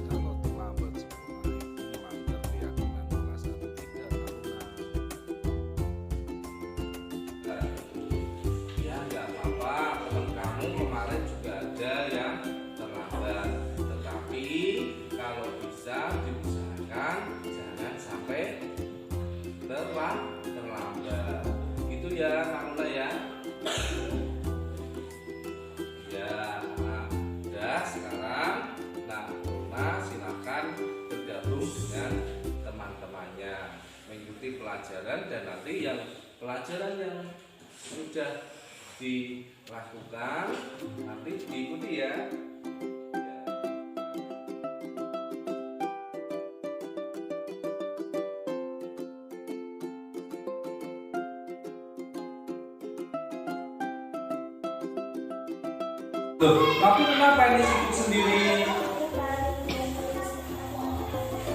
Kalau terlambat sekolah itu melanggar keyakinan kelas atau tidak, Luna? Ya nggak apa-apa, teman kamu kemarin juga ada yang terlambat. Tetapi kalau bisa diusahakan jangan sampai terlambat. Gitu ya, Luna ya. Ya, udah sekarang. Nah, Luna silakan bergabung dengan teman-temannya, mengikuti pelajaran, dan nanti yang pelajaran yang sudah dilakukan nanti diikuti ya. Loh, tapi kenapa ini sibuk sendiri?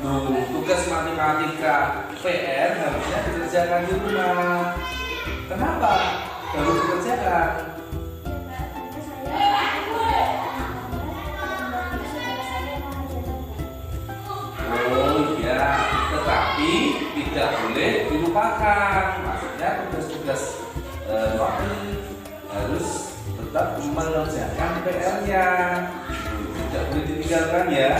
Loh, tugas matematika PR harusnya dikerjakan di rumah. Kenapa baru dikerjakan? Oh iya, tetapi tidak boleh dilupakan. Maksudnya tugas-tugas harus tetap mengerjakan PR-nya, tidak boleh ditinggalkan ya.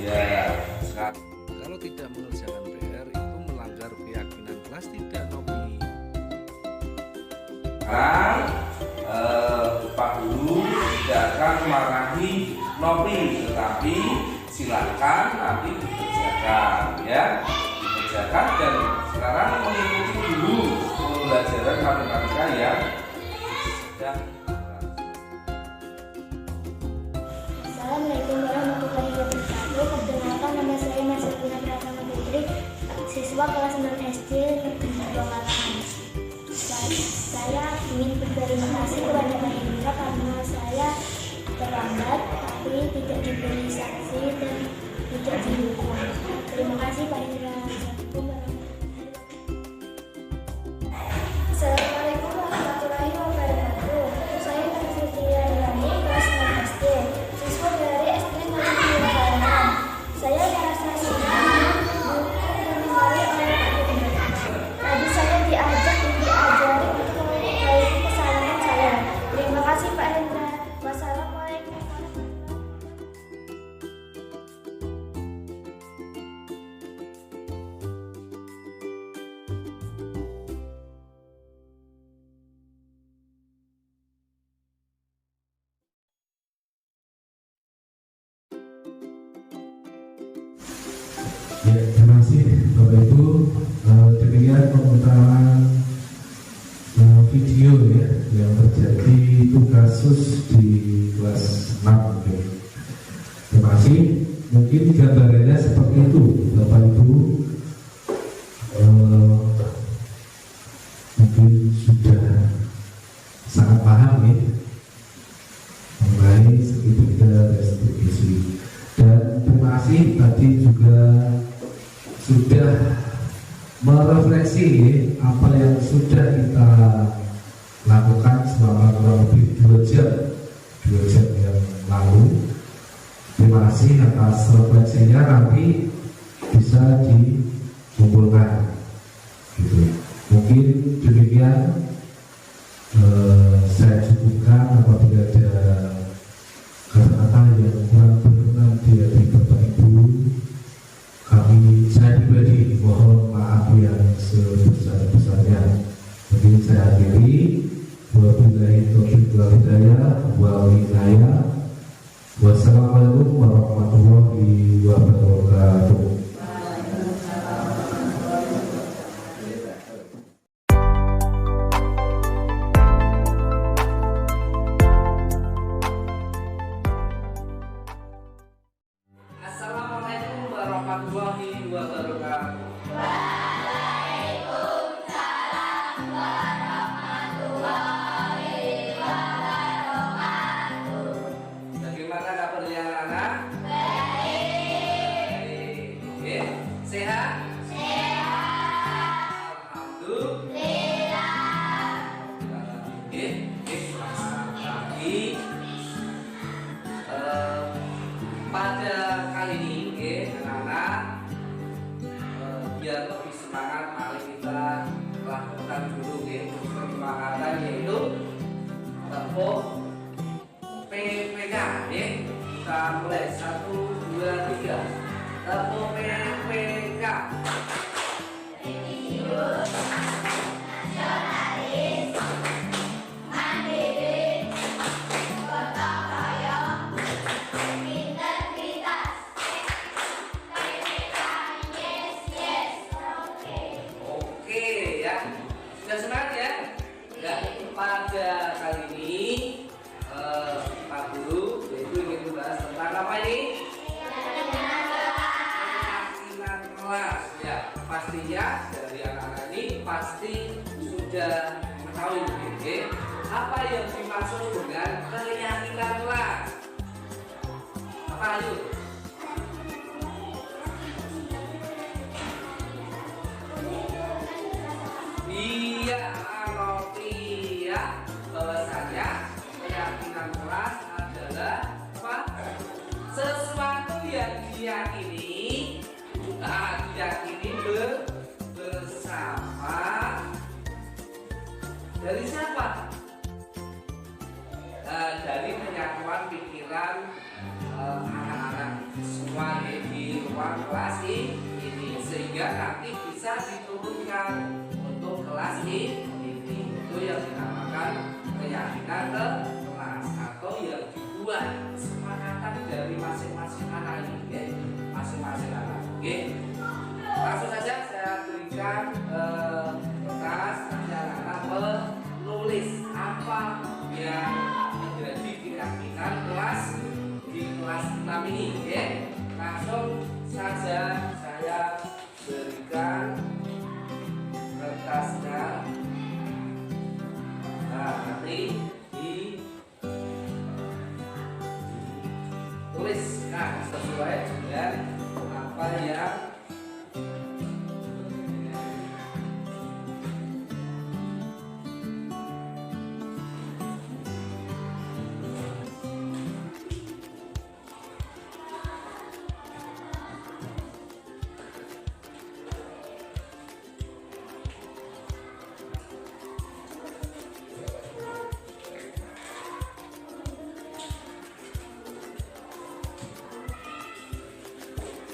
Ya, sekarang kalau tidak mengerjakan PR itu melanggar keyakinan kelas, tidak, Nobi? Pak Guru tidak akan marahi Nobi, tetapi silakan nanti dikerjakan ya, dikerjakan. Dan sekarang mengikuti dulu pembelajaran matematika ya. Assalamualaikum warahmatullahi wabarakatuh. Perkenalkan, nama saya Marcelina Pratama Putri, siswa kelas 6 SD Negeri Bangkalan. Saya ingin berterima kasih kepada Pak Hendra karena saya terlambat tapi tidak diberi sanksi dan tidak dihukum. Terima kasih Pak Hendra. Assalamualaikum warahmatullahi wabarakatuh. Saya Nurfitri Rani, kelas 6 SD, siswa dari SD Negeri Bangkalan. Saya merasa senang ditemani oleh Pak Hendra. Tadi saya diajari untuk memperbaiki kesalahan saya. Terima kasih Pak Hendra. Wassalamualaikum warahmatullahi Ya, terima kasih Bapak Ibu. Demikian pemutaran video ya yang terjadi itu kasus di kelas 6 mungkin. Terima kasih. Mungkin gambarannya seperti itu Bapak Ibu. Mungkin sudah sangat paham ya mengenai segitiga restitusi. Dan terima kasih tadi juga sudah merefleksi apa yang sudah kita lakukan selama kurang lebih 2 jam yang lalu. Terima kasih atas refleksinya, nanti bisa dikumpulkan gitu. Mungkin demikian saya cukupkan. Apabila ada kata-kata yang kurang berkenan di hati Bapak Ibu, saya pribadi mohon maaf yang sebesar-besarnya. Mungkin saya akhiri. Wabillahi taufiq wal hidayah wal inayah. Wassalamualaikum warahmatullahi wabarakatuh. warahmatullahi wabarakatuh. Waalaikumsalam warahmatullahi wabarakatuh. Bagaimana kabarnya anak? Baik. Oke. Sehat? Sehat. Alhamdulillah. Oke. Selamat pagi. Pada kali ini, anak-anak, biar lebih semangat, mari kita lakukan dulu kesepakatan, yaitu tepuk PPK. Kita mulai 1, 2, 3. Tepuk PPK. Religius, nasionalis, mandiri, gotong royong, integritas. PPK, yes, yes. Oke ya, sudah semangat ya. Ya, pada kali ini Pak Guru yaitu ingin membahas tentang apa ini? Keyakinan kelas. Ya, pastinya dari anak-anak ini pasti sudah mengetahui apa yang dimaksud dengan keyakinan kelas. Apa ayo? Iya, Rofi ya, bahwasanya keyakinan kelas adalah apa? Sesuatu yang diyakini, bersama dari siapa? Dari penyatuan pikiran anak-anak semua di ruang kelas ini, sehingga nanti bisa diturunkan untuk kelas ini. Itu yang dinamakan keyakinan kelas, atau yang dibuat kesepakatan dari masing-masing anak ini, masing-masing anak. Oke, langsung saja saya berikan kertas, nanti anak-anak menulis apa yang menjadi keyakinan kelas di kelas 6 ini. Oke, langsung saja saya berikan kertasnya. Nah, nanti dituliskan sesuai dengan apa yang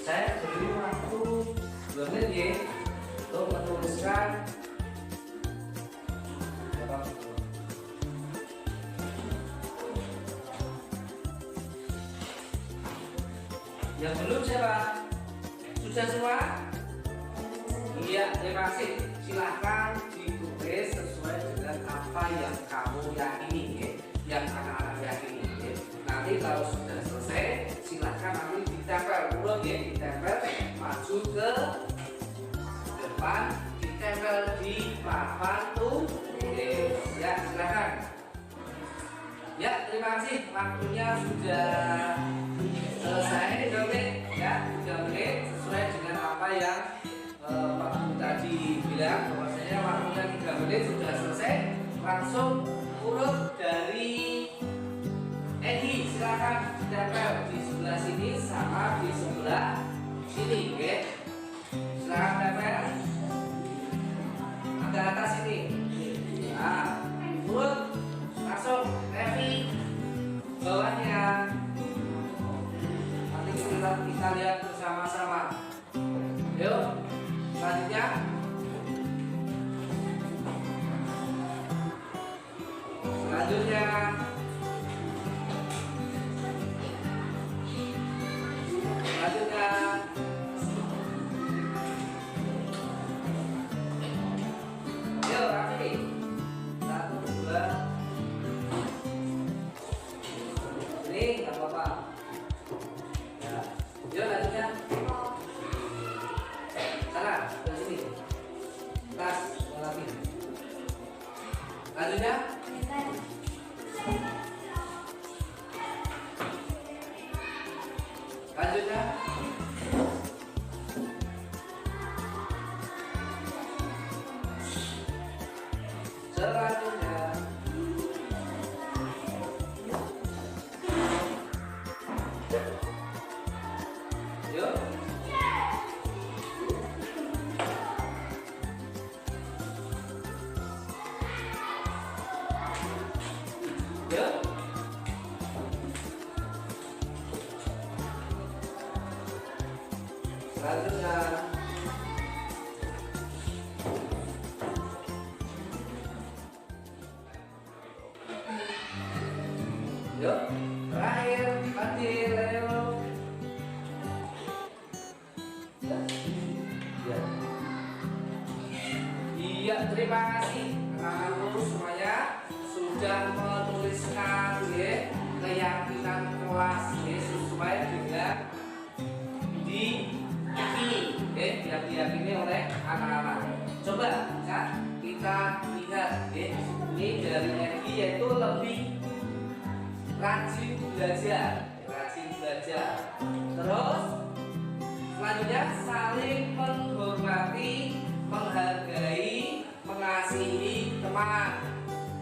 saya beri waktu 2 menit untuk menuliskan yang belum siapa? Sudah semua? Iya, terima kasih. Silahkan ditulis sesuai dengan apa yang kamu yakini, yang anak-anak yakini. Nanti kalau sudah selesai, silahkan nanti ditempel ulang ditempel maju ke depan, ditempel di papan tulis. Ya, silahkan. Ya, terima kasih. Waktunya sudah selesai. 3 menit ya, 3 menit sesuai dengan apa yang Pak Guru tadi bilang, bahwasanya waktunya 3 menit sudah selesai. Langsung urut dari Edi, silakan ditempel di sebelah sini sama di sebelah sini, oke? Silakan tempel agak atas ini. Nah, urut langsung Evi bawahnya. Nanti kita lihat bersama-sama. Yuk, selanjutnya. Selanjutnya. Yuk, Raffi. 1, 2. Ini nggak apa-apa. Ya. Yuk, lanjutnya. selanjutnya. Yuk. Yuk. Selanjutnya. Yuk, terakhir, Fadil, ayo. Ya. Iya, terima kasih anak-anakku semuanya sudah menuliskan ya, keyakinan kelas ya, sesuai dengan diyakini ya, yang diyakini oleh anak-anak. Coba ya, kita lihat ya, ini dari Egi yaitu lebih rajin belajar. Terus selanjutnya saling menghormati, menghargai, mengasihi teman.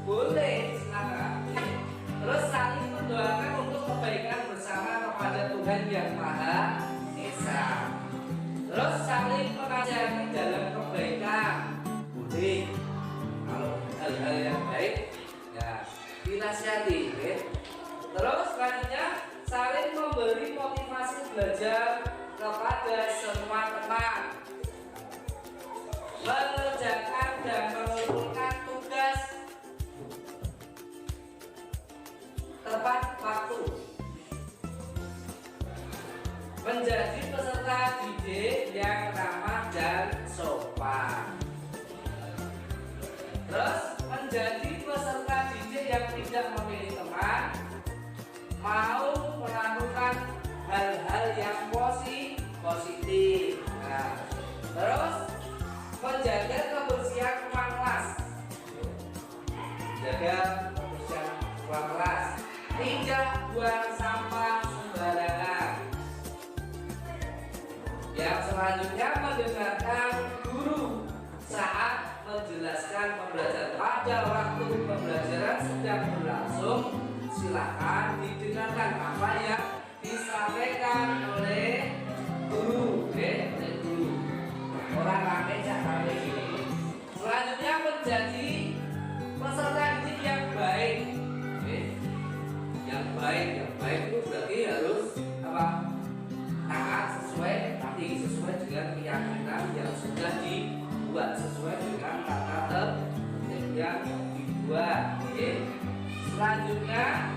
Boleh, silakan. Terus saling mendoakan untuk kebaikan bersama kepada Tuhan Yang Maha Esa. Terus saling mengajari dalam kebaikan. Boleh. Kalau hal-hal yang baik, ya dinasihati. Ya. Terus selanjutnya saling memberi motivasi belajar kepada semua teman, mengerjakan dan mengumpulkan tugas tepat waktu, menjadi peserta didik yang ramah dan sopan. Terus menjadi peserta didik yang tidak memilih teman, mau melakukan hal-hal yang positif. Nah, terus menjaga kebersihan ruang kelas, tidak buang sampah sembarangan. Yang selanjutnya mendengarkan guru saat menjelaskan pembelajaran. Pada waktu pembelajaran sedang berlangsung, silakan didengarkan apa yang disampaikan oleh guru, oleh guru. Orang rame jangan ini. Selanjutnya menjadi peserta didik yang baik. Yang baik itu berarti harus apa? Taat sesuai dengan keyakinan yang sudah dibuat, sesuai dengan kata tertib yang dibuat. Selanjutnya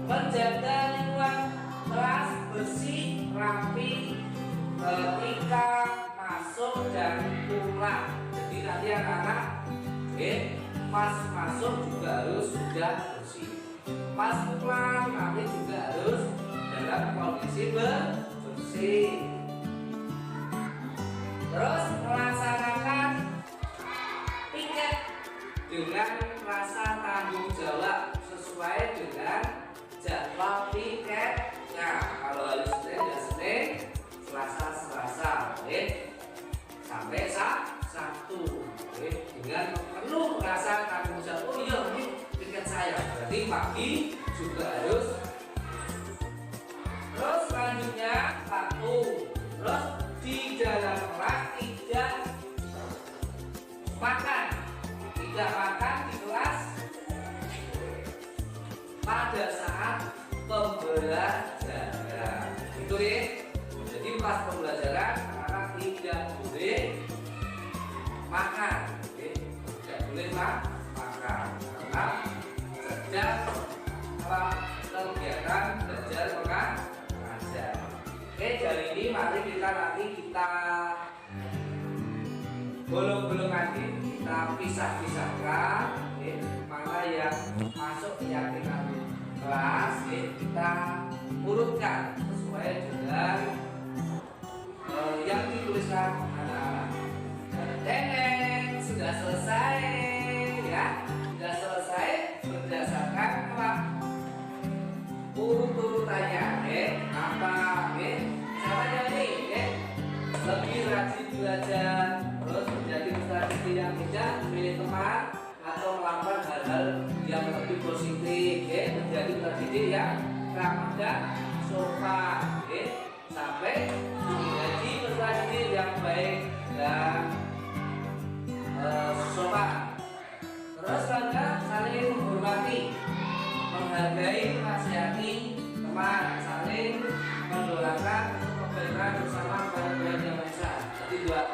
menjaga lingkungan kelas bersih, rapi ketika masuk dan pulang. Jadi nanti anak-anak pas masuk juga harus sudah bersih, pas pulang nanti juga harus dalam kondisi bersih. Terus melaksanakan piket dengan rasa tanggung jawab sesuai dengan jadwal piketnya. Kalau hari Senin ya Senin, Selasa, sampai Sabtu, dengan penuh rasa tanggung jawab. Oh iya, ini piket saya, berarti pagi juga harus. Terus selanjutnya terus di dalam kelas tidak makan di kelas pada saat pembelajaran. Itu ya. Jadi pas pembelajaran anak-anak tidak boleh makan, tidak boleh makan karena sedang kegiatan belajar mengajar. Dari ini mari kita bolong-bolongan, kita pisahkan mana yang masuk keyakinan kelas, kita urutkan sesuai dengan yang dituliskan anak-anak. Sudah selesai ya, sudah selesai berdasarkan apa? Urut-urutannya, apa? Siapa jadi? Lebih rajin belajar, terus menjadi peserta didik yang bijak, positif, menjadi terdidik yang ramah dan sopan, sampai menjadi peserta didik yang baik dan sopan. Terus selanjutnya saling menghormati, menghargai, menasihati teman, saling mendoakan untuk kebaikan bersama pada Tuhan Yang Maha Esa. Jadi 2T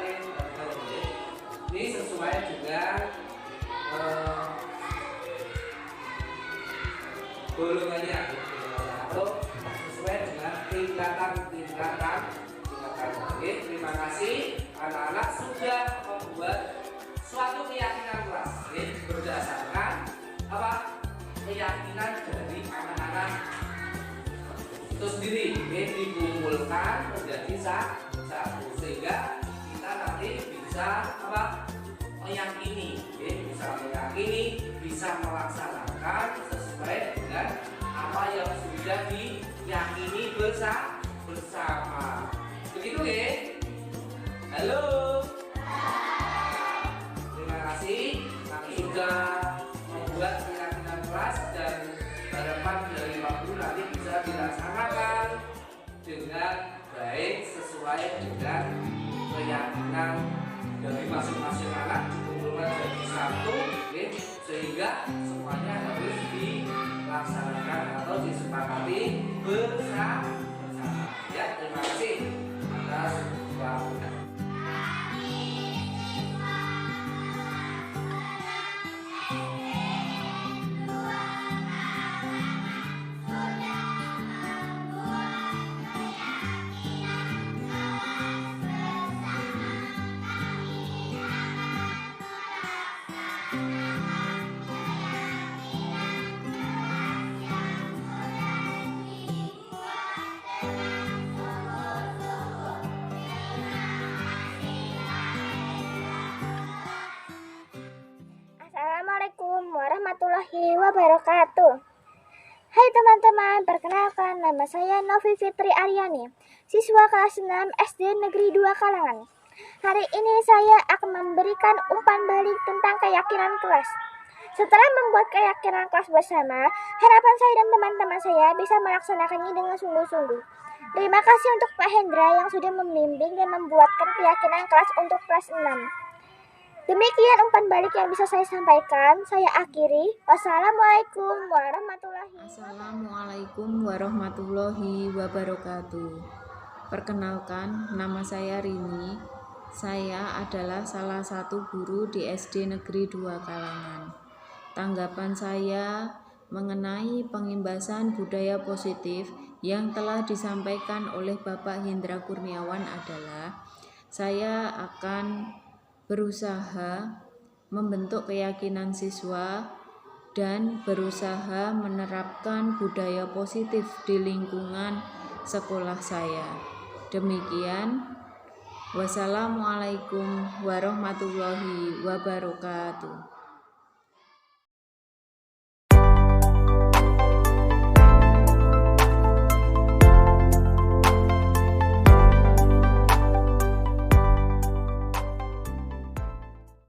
ini sesuai juga golongannya atau sesuai dengan tingkatan. Oke, terima kasih anak-anak sudah membuat suatu keyakinan kelas berdasarkan apa? Keyakinan dari anak-anak itu sendiri dikumpulkan menjadi satu sehingga kita nanti bisa apa? Meyakini, bisa melaksanakan sesuai dengan apa yang sudah diyakini bersama. Begitu ya? Halo. Terima kasih kami sudah membuat keyakinan kelas dan harapan dari waktu nanti bisa dilaksanakan dengan baik sesuai dengan keyakinan dari masing-masing anak dikumpulkan jadi satu, sehingga semuanya harus dilaksanakan atau disepakati bersama. Ya, terima kasih atas waktunya. Assalamualaikum warahmatullahi wabarakatuh. Hai teman-teman, perkenalkan nama saya Novi Fitri Aryani, siswa kelas 6 SD Negeri 2 Kalangan. Hari ini saya akan memberikan umpan balik tentang keyakinan kelas. Setelah membuat keyakinan kelas bersama, harapan saya dan teman-teman saya bisa melaksanakannya dengan sungguh-sungguh. Terima kasih untuk Pak Hendra yang sudah membimbing dan membuatkan keyakinan kelas untuk kelas 6. Demikian umpan balik yang bisa saya sampaikan. Saya akhiri. Wassalamualaikum warahmatullahi wabarakatuh. Perkenalkan, nama saya Rini. Saya adalah salah satu guru di SD Negeri 2 Kalangan. Tanggapan saya mengenai pengimbasan budaya positif yang telah disampaikan oleh Bapak Hendra Kurniawan adalah saya akan berusaha membentuk keyakinan siswa dan berusaha menerapkan budaya positif di lingkungan sekolah saya. Demikian, wassalamualaikum warahmatullahi wabarakatuh.